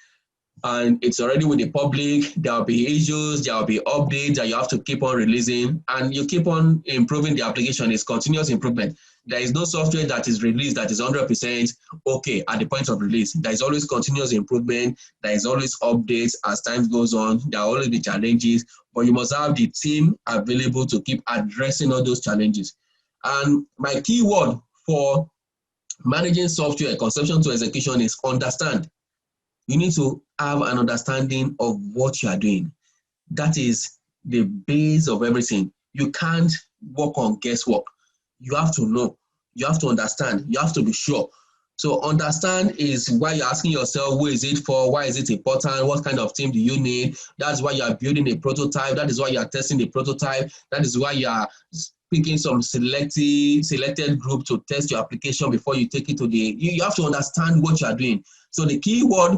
B: And it's already with the public, there will be issues, there will be updates that you have to keep on releasing, and you keep on improving the application. It's continuous improvement. There is no software that is released that is 100% okay at the point of release. There is always continuous improvement. There is always updates as time goes on. There will always be challenges, but you must have the team available to keep addressing all those challenges. And my key word for managing software conception to execution is understand. You need to have an understanding of what you are doing. That is the base of everything. You can't work on guesswork. You have to know. You have to understand. You have to be sure. So understand is why you're asking yourself, who is it for? Why is it important? What kind of team do you need? That's why you are building a prototype. That is why you are testing the prototype. That is why you are picking some selected group to test your application before you take it to the, you have to understand what you are doing. So the key word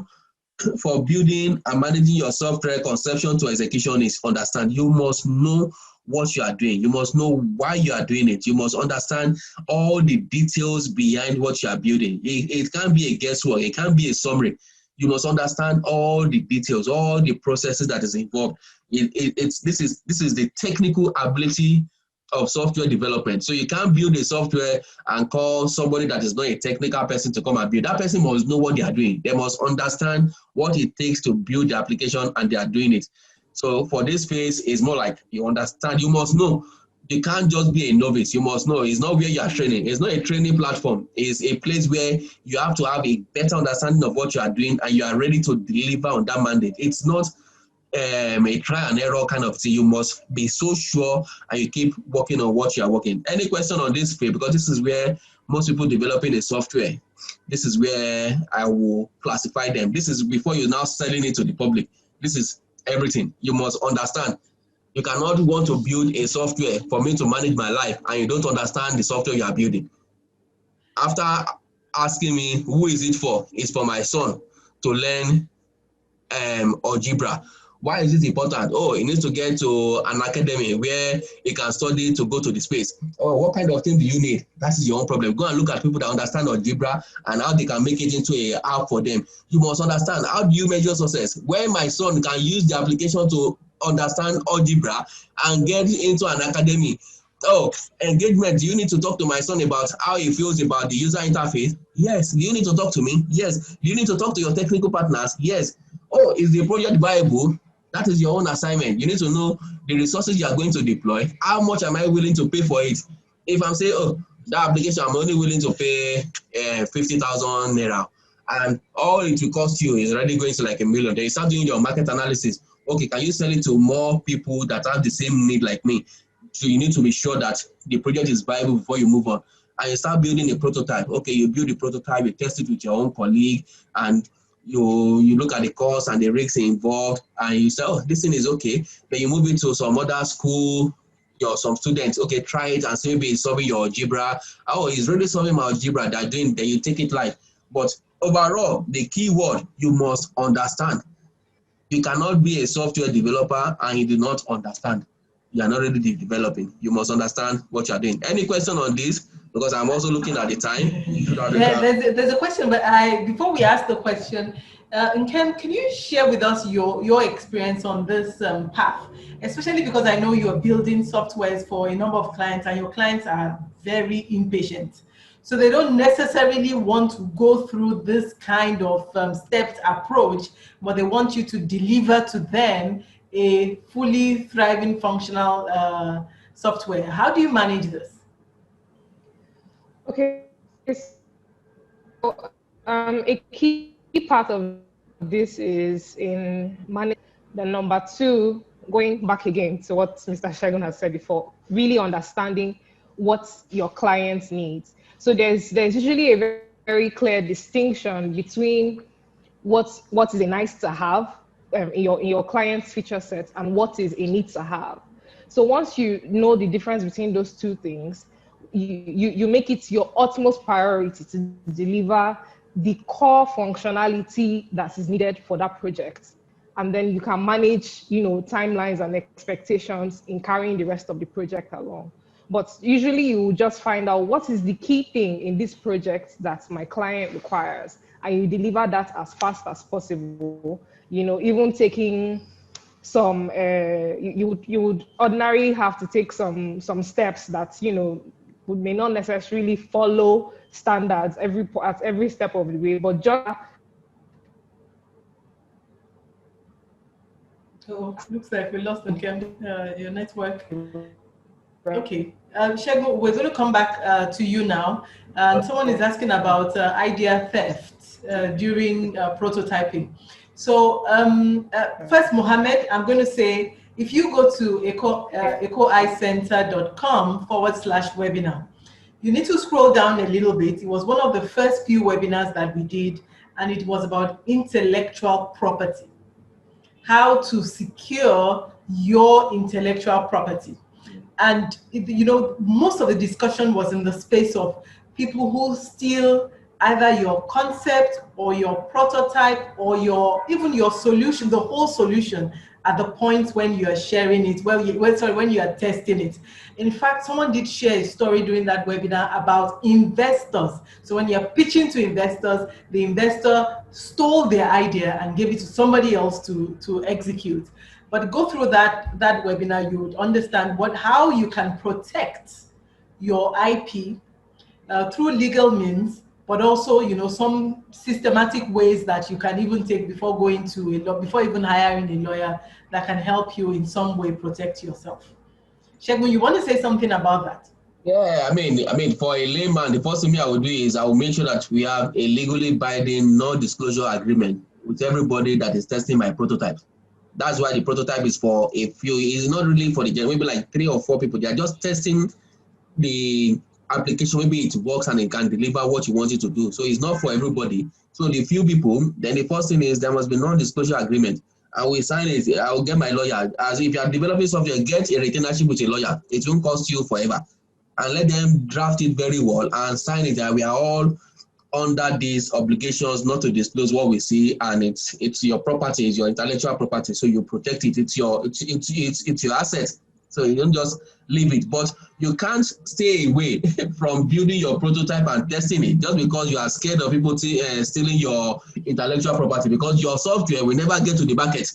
B: for building and managing your software conception to execution is understand. You must know what you are doing. You must know why you are doing it. You must understand all the details behind what you are building. It can't be a guesswork. It can't be a summary. You must understand all the details, all the processes that is involved. This is the technical ability of software development. So you can't build a software and call somebody that is not a technical person to come and build. That person must know what they are doing. They must understand what it takes to build the application, and they are doing it. So for this phase, it's more like you understand. You must know. You can't just be a novice. You must know. It's not where you are training. It's not a training platform. It's a place where you have to have a better understanding of what you are doing, and you are ready to deliver on that mandate. It's not a try and error kind of thing. You must be so sure and you keep working on what you are working. Any question on this phase? Because this is where most people developing a software, this is where I will classify them. This is before you're now selling it to the public. This is everything. You must understand. You cannot want to build a software for me to manage my life and you don't understand the software you are building. After asking me, who is it for? It's for my son to learn algebra. Why is it important? Oh, he needs to get to an academy where he can study to go to the space. Oh, what kind of thing do you need? That is your own problem. Go and look at people that understand algebra and how they can make it into an app for them. You must understand, how do you measure success? When my son can use the application to understand algebra and get into an academy. Oh, engagement. Do you need to talk to my son about how he feels about the user interface? Yes. Do you need to talk to me? Yes. Do you need to talk to your technical partners? Yes. Oh, is the project viable? That is your own assignment. You need to know the resources you are going to deploy. How much am I willing to pay for it? If I'm saying, oh, that application, I'm only willing to pay 50,000 naira, and all it will cost you is already going to like $1 million. Then you start doing your market analysis. Okay, can you sell it to more people that have the same need like me? So you need to be sure that the project is viable before you move on. And you start building a prototype. Okay, you build the prototype, you test it with your own colleague, and you look at the cost and the risks involved, and you say, oh, this thing is okay. Then you move it to some other school, some students. Okay, try it and see maybe it's solving your algebra. Oh, it's really solving my algebra. They're doing. Then you take it live. But overall, the key word you must understand. You cannot be a software developer and you do not understand. You are not really developing. You must understand what you are doing. Any question on this? Because I'm also looking at the time. So that we
A: Yeah,
B: can...
A: there's a question, but before we ask the question, Nkem, can you share with us your experience on this path? Especially because I know you're building softwares for a number of clients, and your clients are very impatient. So they don't necessarily want to go through this kind of stepped approach, but they want you to deliver to them a fully thriving, functional software. How do you manage this?
C: Okay, so a key part of this is in managing. The number two, going back again to what Mr. Shagun has said before, really understanding what your clients needs. So there's usually a very clear distinction between what is a nice to have in your client's feature set and what is a need to have. So once you know the difference between those two things, you make it your utmost priority to deliver the core functionality that is needed for that project. And then you can manage, timelines and expectations in carrying the rest of the project along. But usually you will just find out what is the key thing in this project that my client requires, and you deliver that as fast as possible. Even taking some, you would ordinarily have to take some steps that may not necessarily follow standards at every step of the way, but just
A: Oh, looks like we lost your network. Okay, Shego, we're going to come back to you now. And someone is asking about idea theft during prototyping. So first, Mohammed, I'm going to say, if you go to ecoicenter.com/webinar, you need to scroll down a little bit. It was one of the first few webinars that we did, and it was about intellectual property. How to secure your intellectual property. And most of the discussion was in the space of people who steal either your concept or your prototype or even your solution, the whole solution, at the point when you are sharing it, when you are testing it. In fact, someone did share a story during that webinar about investors. So when you're pitching to investors, the investor stole their idea and gave it to somebody else to execute. But go through that webinar, you would understand how you can protect your IP through legal means, but also some systematic ways that you can even take before going to before even hiring a lawyer that can help you in some way protect yourself. Shegun, you want to say something about that?
B: Yeah, I mean, for a layman, the first thing I will do is I will make sure that we have a legally binding non-disclosure agreement with everybody that is testing my prototype. That's why the prototype is for a few. It's not really for the general, maybe like 3 or 4 people. They are just testing the application. Maybe it works and it can deliver what you want it to do. So it's not for everybody. So the few people, then the first thing is there must be non-disclosure agreement. I will sign it. I will get my lawyer. As if you are developing software, get a retainership with a lawyer. It won't cost you forever. And let them draft it very well and sign it. And we are all under these obligations not to disclose what we see, and it's your property, it's your intellectual property, so you protect it. It's your asset, so you don't just leave it. But you can't stay away from building your prototype and testing it just because you are scared of people stealing your intellectual property, because your software will never get to the market.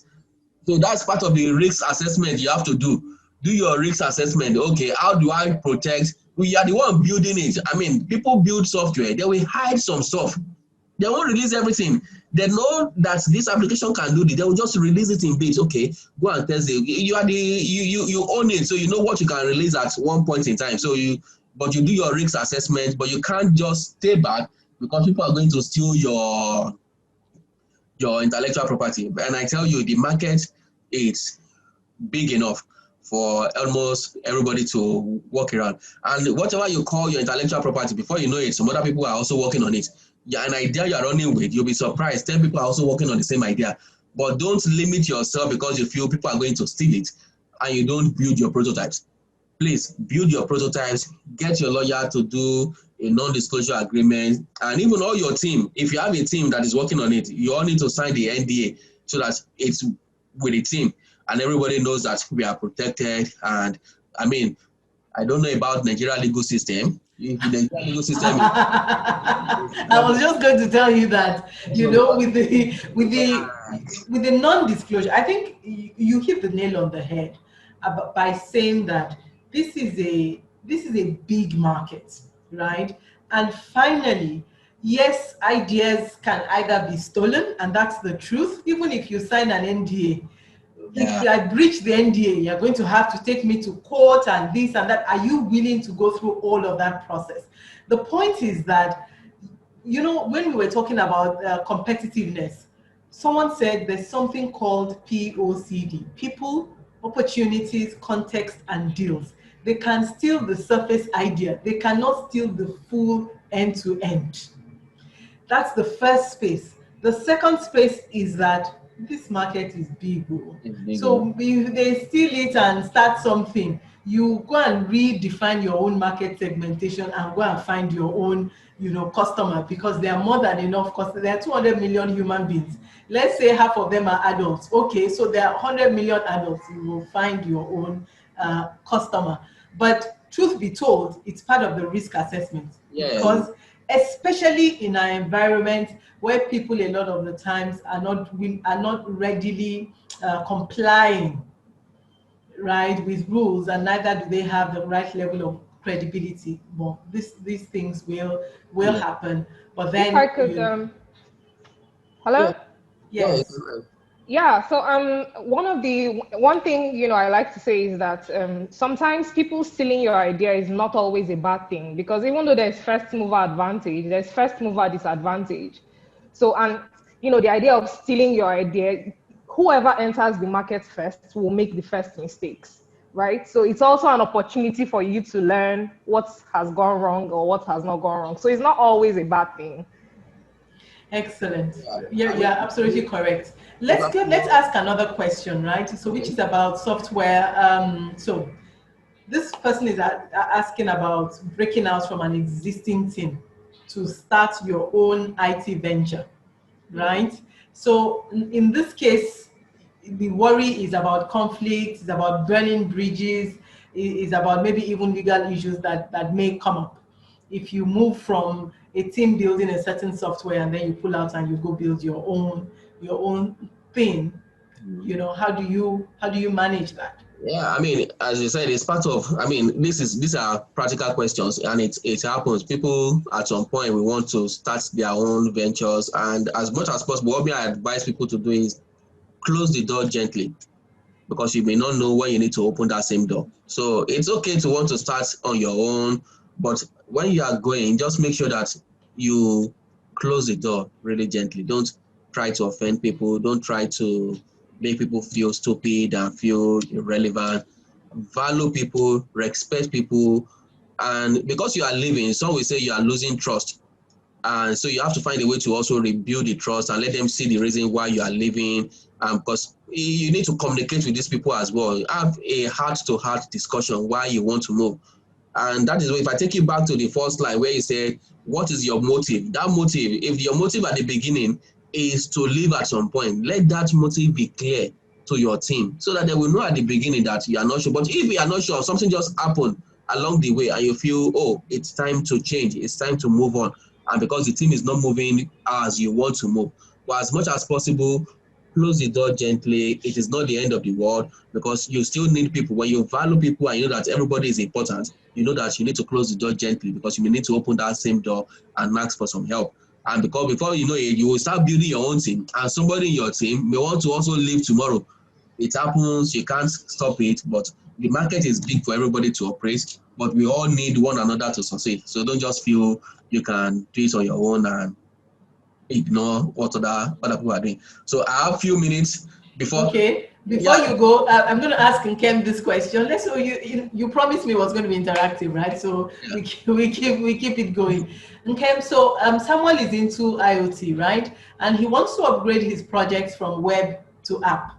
B: So that's part of the risk assessment you have to do. Do your risk assessment. Okay, how do I protect? We are the one building it. I mean, people build software, they will hide some stuff. They won't release everything. They know that this application can do this. They will just release it in bits. Okay, go and test it. You own it, so you know what you can release at one point in time. But you do your risk assessment, but you can't just stay back because people are going to steal your intellectual property. And I tell you, the market is big enough for almost everybody to walk around. And whatever you call your intellectual property, before you know it, some other people are also working on it. Yeah, an idea you're running with, you'll be surprised. 10 people are also working on the same idea. But don't limit yourself because you feel people are going to steal it and you don't build your prototypes. Please build your prototypes, get your lawyer to do a non-disclosure agreement, and even all your team. If you have a team that is working on it, you all need to sign the NDA so that it's with the team, and everybody knows that we are protected. And I mean, I don't know about Nigeria legal system. If the Nigeria legal system
A: I was just going to tell you that, you know, with the non-disclosure, I think you hit the nail on the head by saying that this is a big market, right? And finally, yes, ideas can either be stolen, and that's the truth. Even if you sign an NDA, if I breach the NDA, you're going to have to take me to court and this and that. Are you willing to go through all of that process? The point is that, you know, when we were talking about competitiveness, someone said there's something called POCD: people, opportunities, context, and deals. They can steal the surface idea. They cannot steal the full end to end. That's the first space. The second space is that this market is big. So if they steal it and start something, you go and redefine your own market segmentation and go and find your own, you know, customer, because there are more than enough customers. There are 200 million human beings. Let's say half of them are adults. Okay, so there are 100 million adults. You will find your own customer. But truth be told, it's part of the risk assessment. Because especially in our environment where people a lot of the times are not readily complying, right, with rules, and neither do they have the right level of credibility. Well, these things will happen. But then,
C: if I could, hello?
A: Yes.
C: Yeah, so one thing, you know, I like to say is that sometimes people stealing your idea is not always a bad thing, because even though there's first mover advantage, there's first mover disadvantage. So, and you know, the idea of stealing your idea, whoever enters the market first will make the first mistakes, right? So it's also an opportunity for you to learn what has gone wrong or what has not gone wrong. So it's not always a bad thing.
A: Excellent. Yeah, absolutely correct. Let's ask another question, right? So, which is about software. So, this person is asking about breaking out from an existing team to start your own IT venture, right? So, in this case, the worry is about conflict, is about burning bridges, is about maybe even legal issues that may come up if you move from a team building a certain software and then you pull out and you go build your own thing. You know, how do you manage that?
B: Yeah, I mean, as you said, it's part of. I mean, these are practical questions, and it happens. People at some point we want to start their own ventures, and as much as possible, what I advise people to do is close the door gently, because you may not know when you need to open that same door. So it's okay to want to start on your own, but when you are going, just make sure that you close the door really gently. Don't try to offend people. Don't try to make people feel stupid and feel irrelevant. Value people, respect people, and because you are leaving, some will say you are losing trust. And so you have to find a way to also rebuild the trust and let them see the reason why you are leaving. Because you need to communicate with these people as well. Have a heart-to-heart discussion why you want to move. And that is why, if I take you back to the first slide where you said, what is your motive? That motive, if your motive at the beginning is to leave at some point, let that motive be clear to your team so that they will know at the beginning that you are not sure. But if you are not sure, something just happened along the way and you feel, oh, it's time to change, it's time to move on, and because the team is not moving as you want to move. But as much as possible, close the door gently. It is not the end of the world, because you still need people. When you value people and you know that everybody is important, you know that you need to close the door gently, because you may need to open that same door and ask for some help. And because before you know it, you will start building your own team, and somebody in your team may want to also leave tomorrow. It happens, you can't stop it, but the market is big for everybody to operate, but we all need one another to succeed. So don't just feel you can do it on your own and ignore what other people are doing. So I have a few minutes before.
A: Okay. Before you go, I'm going to ask Nkem this question. Let's so you promised me it was going to be interactive, right? So we keep it going. Nkem, so someone is into IoT, right? And he wants to upgrade his projects from web to app.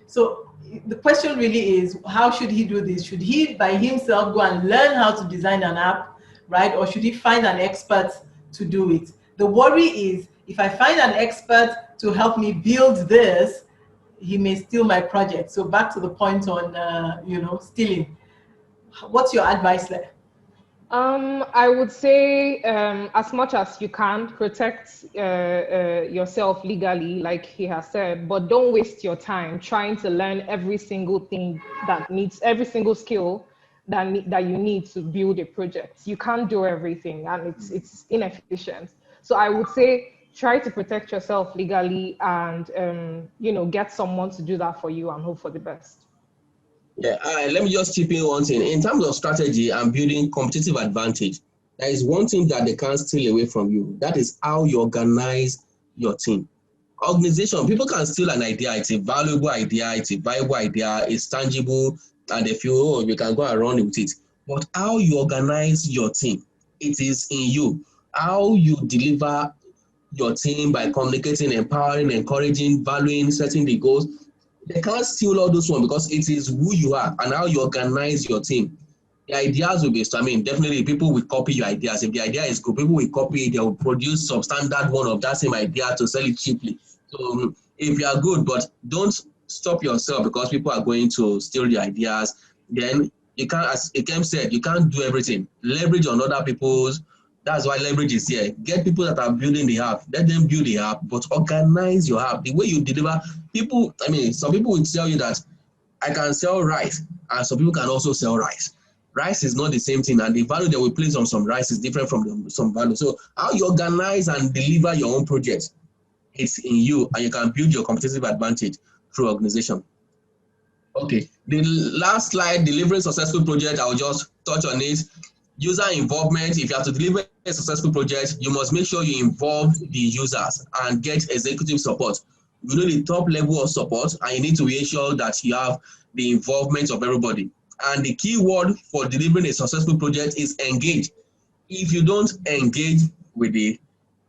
A: So the question really is, how should he do this? Should he by himself go and learn how to design an app, right? Or should he find an expert to do it? The worry is, if I find an expert to help me build this, he may steal my project. So back to the point on, stealing. What's your advice there?
C: I would say, as much as you can, protect yourself legally, like he has said, but don't waste your time trying to learn every single thing that needs, every single skill that you need to build a project. You can't do everything, and it's inefficient. So I would say try to protect yourself legally, and get someone to do that for you, and hope for the best.
B: Yeah, let me just chip in one thing. In terms of strategy and building competitive advantage, there is one thing that they can't steal away from you. That is how you organize your team. Organization, people can steal an idea. It's a valuable idea, it's a viable idea, it's tangible, and they feel, oh, you can go and run with it. But how you organize your team, it is in you. How you deliver your team by communicating, empowering, encouraging, valuing, setting the goals. They can't steal all those ones because it is who you are and how you organize your team. The ideas will be, I mean, definitely people will copy your ideas. If the idea is good, people will copy it. They will produce substandard one of that same idea to sell it cheaply. So if you are good, but don't stop yourself because people are going to steal your ideas, then you can't, as Ikem said, you can't do everything. Leverage on other people's. That's why leverage is here. Get people that are building the app. Let them build the app, but organize your app. The way you deliver, people, I mean, some people will tell you that I can sell rice, and some people can also sell rice. Rice is not the same thing, and the value that we place on some rice is different from some value. So how you organize and deliver your own project, it's in you, and you can build your competitive advantage through organization. Okay, the last slide, delivering successful project, I'll just touch on it. User involvement. If you have to deliver a successful project, you must make sure you involve the users and get executive support. You need the top level of support, and you need to ensure that you have the involvement of everybody. And the key word for delivering a successful project is engage. If you don't engage with the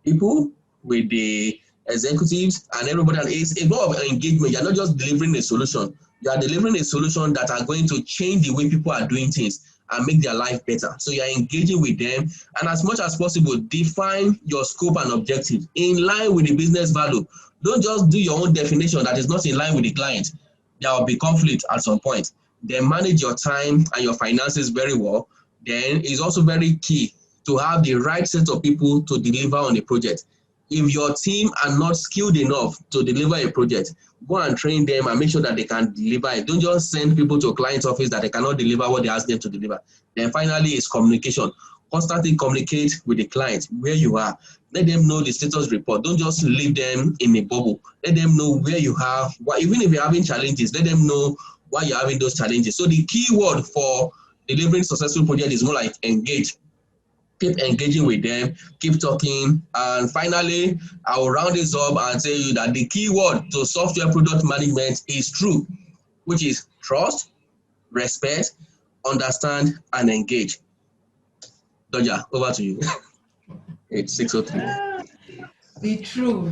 B: people, with the executives and everybody, and it's a lot of engagement. You're not just delivering a solution. You are delivering a solution that are going to change the way people are doing things and make their life better. So you're engaging with them, and as much as possible, define your scope and objective in line with the business value. Don't just do your own definition that is not in line with the client. There will be conflict at some point. Then manage your time and your finances very well. Then it's also very key to have the right set of people to deliver on a project. If your team are not skilled enough to deliver a project, go and train them and make sure that they can deliver it. Don't just send people to a client's office that they cannot deliver what they ask them to deliver. Then finally is communication. Constantly communicate with the client where you are. Let them know the status report. Don't just leave them in a bubble. Let them know where you are. Even if you're having challenges, let them know why you're having those challenges. So the key word for delivering successful project is more like engage. Keep engaging with them, keep talking, and finally, I will round this up and tell you that the key word to software product management is true, which is trust, respect, understand, and engage. Doja, over to you. It's 6:03.
A: Be true.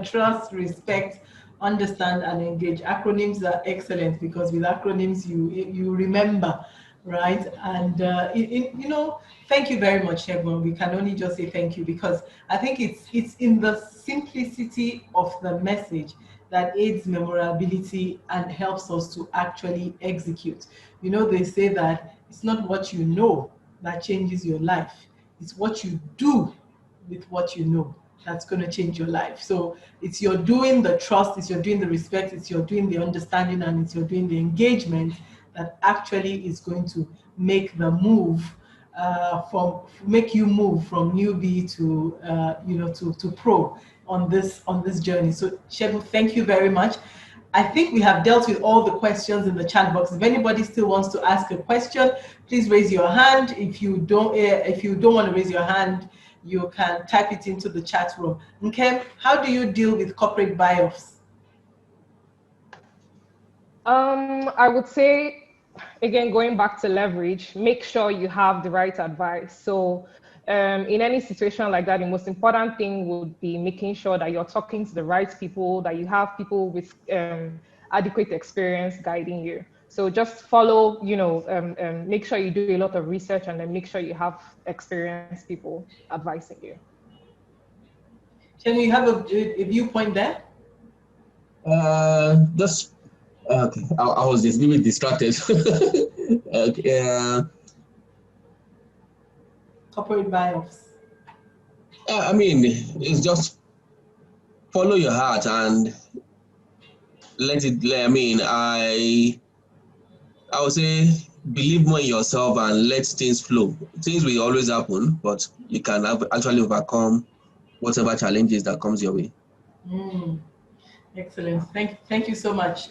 A: Trust, respect, understand, and engage. Acronyms are excellent because with acronyms you remember, right? And thank you very much, Shegun. We can only just say thank you because I think it's in the simplicity of the message that aids memorability and helps us to actually execute. They say that it's not what you know that changes your life; it's what you do with what you know that's going to change your life. So it's you're doing the trust, it's you're doing the respect, it's you're doing the understanding, and it's you're doing the engagement that actually is going to make the move from make you move from newbie to to pro on this journey. So Shebu, thank you very much. I think we have dealt with all the questions in the chat box. If anybody still wants to ask a question, please raise your hand. If you don't want to raise your hand, you can type it into the chat room. Okay, how do you deal with corporate buy-offs?
C: I would say, again, going back to leverage, make sure you have the right advice. So in any situation like that, the most important thing would be making sure that you're talking to the right people, that you have people with adequate experience guiding you. So just follow, make sure you do a lot of research, and then make sure you have experienced people advising you.
A: Shani, you have a viewpoint there?
B: Just okay. I was just a bit distracted. Okay,
A: Corporate buy-offs.
B: I mean, it's just follow your heart and let it. I mean, I would say believe more in yourself and let things flow. Things will always happen, but you can actually overcome whatever challenges that comes your way.
A: Mm, excellent. Thank you so much.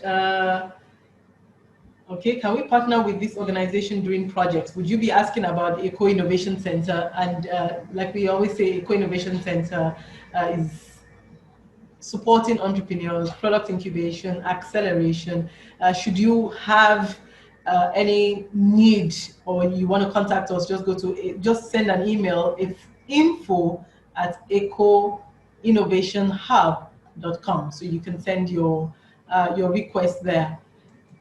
A: Okay, can we partner with this organization during projects? Would you be asking about the Eco Innovation Center? And like we always say, Eco Innovation Center is supporting entrepreneurs, product incubation, acceleration. Should you have any need or you want to contact us, just send an email. It's info@ecoinnovationhub.com. So you can send your request there.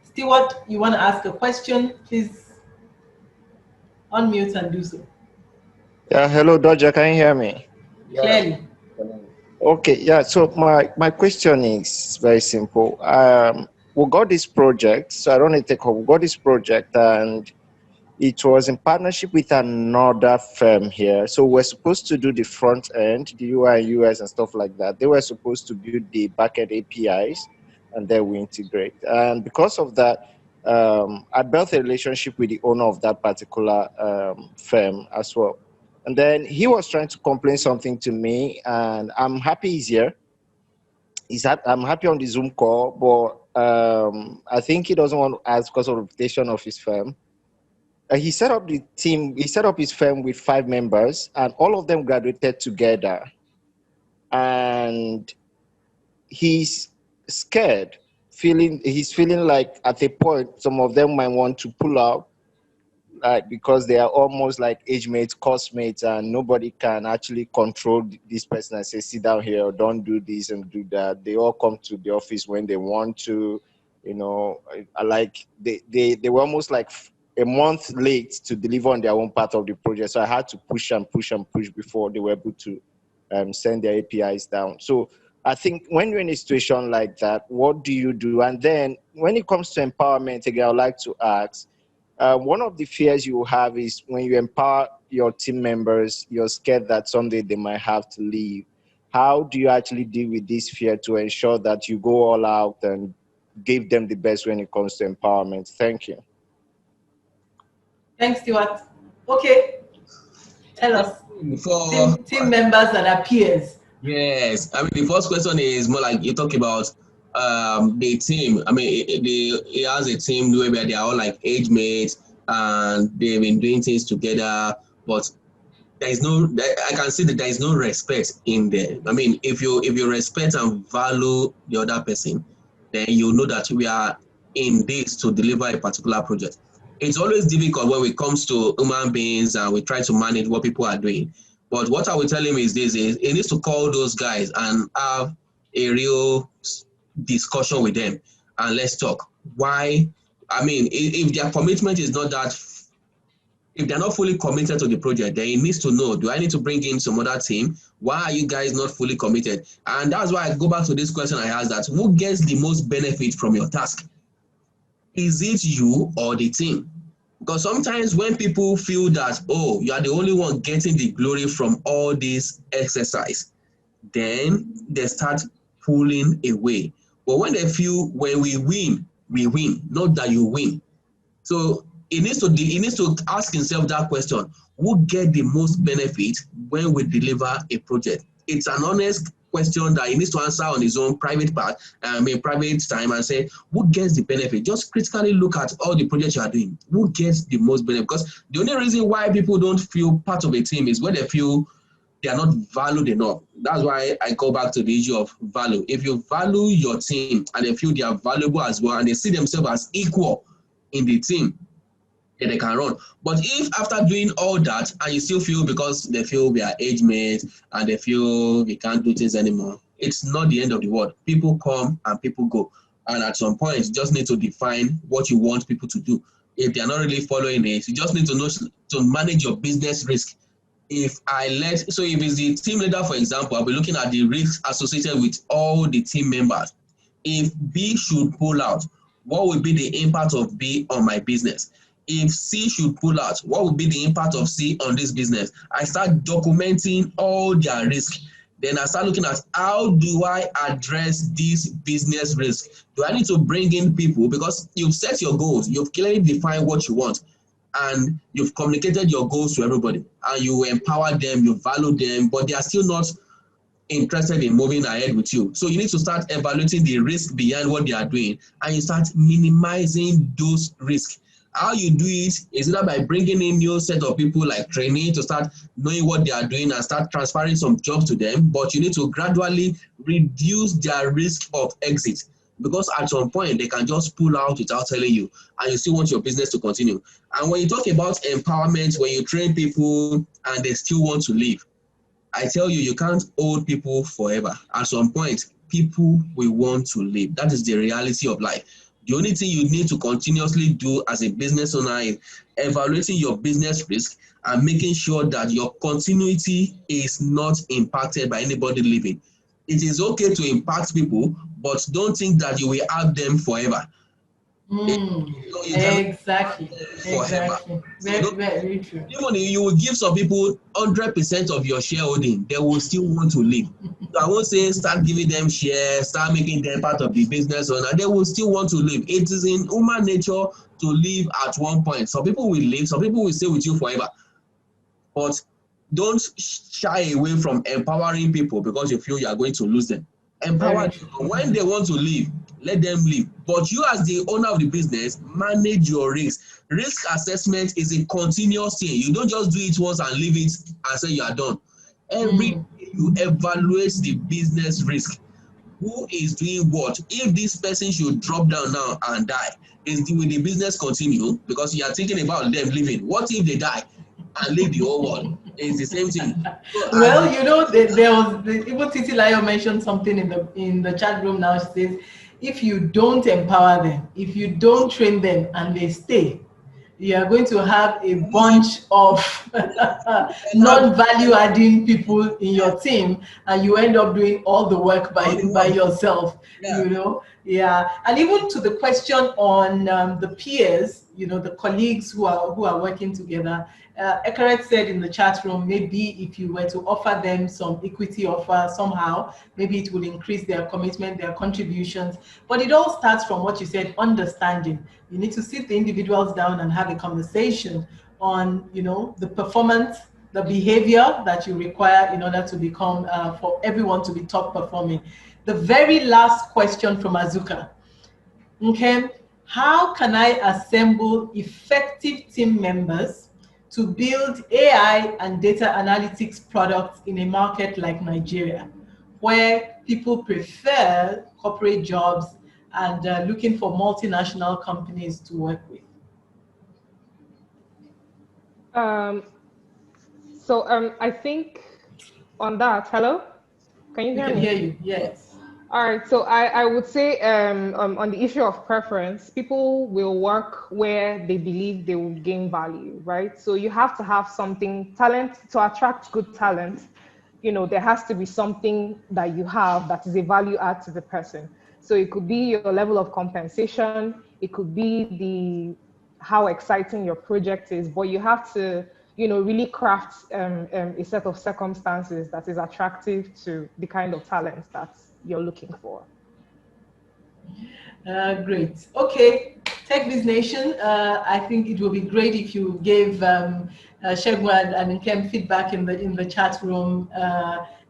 A: Stewart, you want to ask a question? Please unmute and do so
D: Yeah, hello, Dodger. Can you hear me?
B: Yeah.
A: clearly.
D: Okay, yeah. So my question is very simple. We got this project, so I don't need to take up. We got this project, and it was in partnership with another firm here. So we're supposed to do the front end, the UI, UX, and stuff like that. They were supposed to build the backend APIs, and then we integrate. And because of that, I built a relationship with the owner of that particular firm as well. And then he was trying to complain something to me, and I'm happy he's here. I'm happy on the Zoom call, but I think he doesn't want to ask because of the reputation of his firm. He set up the team, he set up his firm with 5 members, and all of them graduated together. And he's scared, he's feeling like at a point, some of them might want to pull out, like because they are almost like age mates, course mates, and nobody can actually control this person and say, sit down here, or don't do this and do that. They all come to the office when they want to, like they were almost like a month late to deliver on their own part of the project. So I had to push and push and push before they were able to send their APIs down. So I think when you're in a situation like that, what do you do? And then when it comes to empowerment, again, I'd like to ask, one of the fears you have is when you empower your team members, you're scared that someday they might have to leave. How do you actually deal with this fear to ensure that you go all out and give them the best when it comes to empowerment? Thank you.
A: Thanks, Stewart. Okay, tell us.
B: For
A: Team members and our peers.
B: yes, I mean the first question is more like you talk about the team. I mean he has a team where they are all like age mates and they've been doing things together, but there is no I can see that there is no respect in there. I mean if you respect and value the other person, then you know that we are in this to deliver a particular project. It's always difficult when it comes to human beings and we try to manage what people are doing. But what I will tell him is this: is he needs to call those guys and have a real discussion with them and let's talk. Why? I mean, if their commitment is not that, if they're not fully committed to the project, then he needs to know, do I need to bring in some other team? Why are you guys not fully committed? And that's why I go back to this question I asked, that who gets the most benefit from your task? Is it you or the team? Because sometimes when people feel that, oh, you are the only one getting the glory from all this exercise, then they start pulling away. But when they feel when we win, not that you win. So he needs to ask himself that question: who get the most benefit when we deliver a project? It's an honest question that he needs to answer on his own private part, private time, and say who gets the benefit. Just critically look at all the projects you are doing. Who gets the most benefit? Because the only reason why people don't feel part of a team is when they feel they are not valued enough. That's why I go back to the issue of value. If you value your team and they feel they are valuable as well and they see themselves as equal in the team, then they can run. But if after doing all that and you still feel because they feel we are age mates and they feel we can't do things anymore, it's not the end of the world. People come and people go. And at some point, you just need to define what you want people to do. If they are not really following it, you just need to know to manage your business risk. If if it's the team leader, for example, I'll be looking at the risks associated with all the team members. If B should pull out, what will be the impact of B on my business? If C should pull out, what will be the impact of C on this business? I start documenting all their risk. Then I start looking at how do I address this business risk? Do I need to bring in people? Because you've set your goals, you've clearly defined what you want, and you've communicated your goals to everybody, and you empower them, you value them, but they are still not interested in moving ahead with you. So you need to start evaluating the risk behind what they are doing, and you start minimizing those risks. How you do it is either by bringing in new set of people like training to start knowing what they are doing and start transferring some jobs to them, but you need to gradually reduce their risk of exit, because at some point they can just pull out without telling you, and you still want your business to continue. And when you talk about empowerment, when you train people and they still want to leave, I tell you, you can't hold people forever. At some point, people will want to leave. That is the reality of life. The only thing you need to continuously do as a business owner is evaluating your business risk and making sure that your continuity is not impacted by anybody leaving. It is okay to impact people, but don't think that you will have them forever. You cannot
A: Exactly.
B: forever.
A: Exactly.
B: So
A: Very,
B: don't,
A: very true.
B: even if you will give some people 100% of your shareholding, they will still want to leave. So I won't say start giving them shares, start making them part of the business owner. They will still want to leave. It is in human nature to leave at one point. Some people will leave, some people will stay with you forever. But don't shy away from empowering people because you feel you are going to lose them.
A: Very
B: Empower
A: true.
B: them. When they want to leave, let them leave. But you, as the owner of the business, manage your risk. Risk assessment is a continuous thing. You don't just do it once and leave it and say you are done. Every
A: Mm.
B: day you evaluate the business risk. Who is doing what? If this person should drop down now and die, will the business continue? Because you are thinking about them leaving. What if they die and leave the whole world? It's the same thing. So as
A: Well,
B: the
A: you know, there was even Titi Layo mentioned something in the chat room now. She says, if you don't empower them, if you don't train them, and they stay, you are going to have a bunch of non-value adding people in your team, and you end up doing all the work
B: all the
A: by
B: work.
A: yourself.
B: Yeah.
A: You know, yeah. And even to the question on the peers, you know, the colleagues who are working together. Ekaret said in the chat room, maybe if you were to offer them some equity offer somehow, maybe it will increase their commitment, their contributions. But it all starts from what you said, understanding. You need to sit the individuals down and have a conversation on, you know, the performance, the behavior that you require in order to become, for everyone to be top performing. The very last question from Azuka. Okay, how can I assemble effective team members to build AI and data analytics products in a market like Nigeria, where people prefer corporate jobs and looking for multinational companies to work with?
C: Um, so I think on that, hello, can you
A: We
C: hear
A: can hear
C: me?
A: you. Yes.
C: All right, so I would say on the issue of preference, people will work where they believe they will gain value, right? So you have to have something, talent, to attract good talent. You know, there has to be something that you have that is a value add to the person. So it could be your level of compensation, it could be the how exciting your project is, but you have to, you know, really craft a set of circumstances that is attractive to the kind of talent that you're looking for.
A: Great. Okay, Tech Biz Nation, I think it will be great if you gave Shegun and Nkem feedback in the chat room.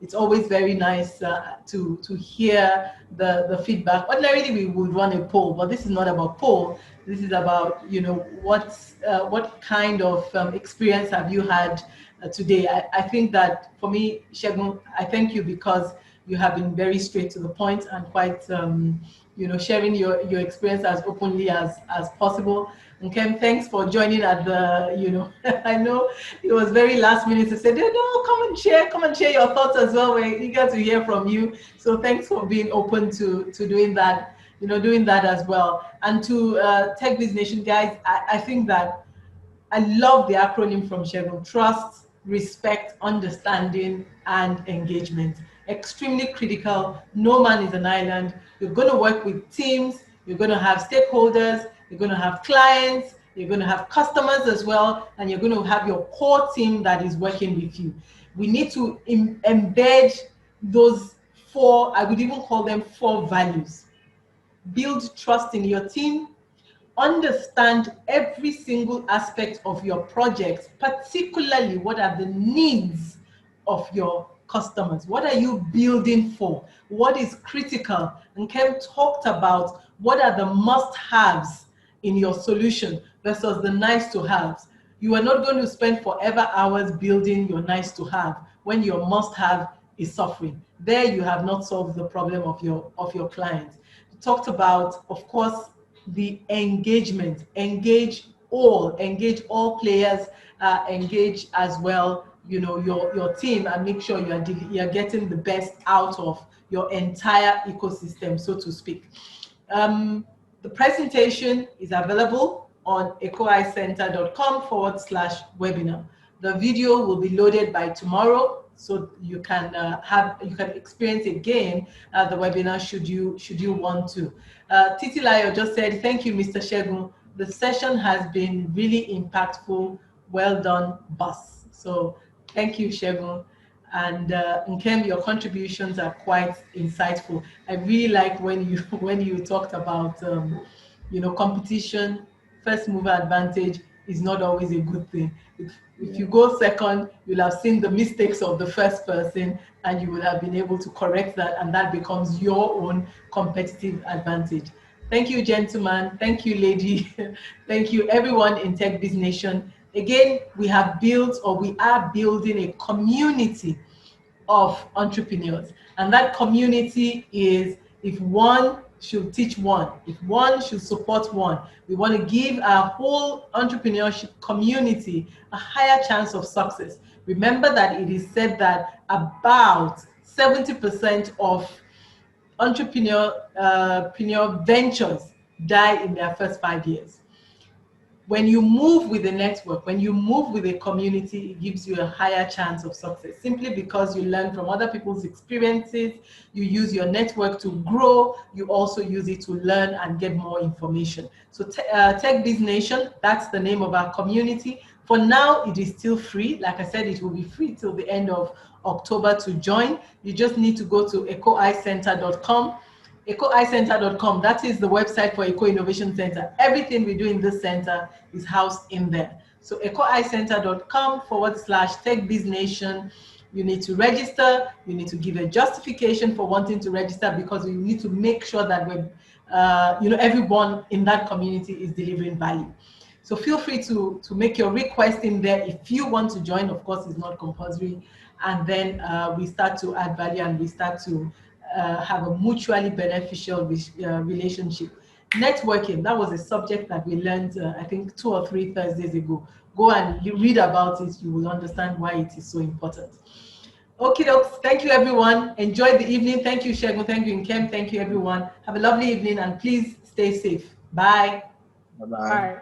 A: It's always very nice to hear the feedback. Ordinarily, we would run a poll, but this is not about poll. This is about, you know, what kind of experience have you had today? I think that for me, Shegun, I thank you because you have been very straight to the point and quite you know, sharing your experience as openly as possible. And Ken, thanks for joining at the, you know, I know it was very last minute to say, no, come and share your thoughts as well. We're eager to hear from you. So thanks for being open to doing that, you know, doing that as well. And to Tech Biz Nation guys, I think that I love the acronym from Chevron: trust, respect, understanding, and engagement. Extremely critical. No man is an island. You're going to work with teams, you're going to have stakeholders, you're going to have clients, you're going to have customers as well, and you're going to have your core team that is working with you. We need to embed those four, I would even call them four values. Build trust in your team, understand every single aspect of your project, particularly what are the needs of your customers. What are you building for? What is critical? And Kem talked about what are the must-haves in your solution versus the nice-to-haves. You are not going to spend forever hours building your nice-to-have when your must-have is suffering. There you have not solved the problem of your client. We talked about, of course, the engagement. Engage all players, engage as well, you know, your team, and make sure you're getting the best out of your entire ecosystem, so to speak. The presentation is available on ecoicenter.com/webinar. The video will be loaded by tomorrow, so you can experience again the webinar should you want to. Titilayo just said, thank you, Mr. Shegun. The session has been really impactful. Well done, boss. So thank you, Shegun. And Nkem, your contributions are quite insightful. I really like when you talked about competition, first mover advantage is not always a good thing. If you go second, you'll have seen the mistakes of the first person and you will have been able to correct that, and that becomes your own competitive advantage. Thank you, gentlemen. Thank you, lady. Thank you, everyone in Tech Biz Nation. Again, we are building a community of entrepreneurs. And that community is, if one should teach one, if one should support one, we want to give our whole entrepreneurship community a higher chance of success. Remember that it is said that about 70% of entrepreneur ventures die in their first 5 years. When you move with a network, when you move with a community, it gives you a higher chance of success, simply because you learn from other people's experiences, you use your network to grow, you also use it to learn and get more information. So Tech Biz Nation, that's the name of our community. For now, it is still free. Like I said, it will be free till the end of October to join. You just need to go to ecoicenter.com. ecoicenter.com, that is the website for Eco Innovation Center. Everything we do in this center is housed in there. So ecoicenter.com/techbiznation. You need to register. You need to give a justification for wanting to register, because you need to make sure that everyone in that community is delivering value. So feel free to make your request in there if you want to join. Of course, it's not compulsory. And then we start to add value, and we start to have a mutually beneficial relationship. Networking, that was a subject that we learned, I think 2 or 3 Thursdays ago. Go and read about it. You will understand why it is so important. Okay, dokes. Thank you, everyone. Enjoy the evening. Thank you, Shegun. Thank you, Nkem. Thank you, everyone. Have a lovely evening, and please stay safe. Bye.
B: Bye-bye.
C: Bye.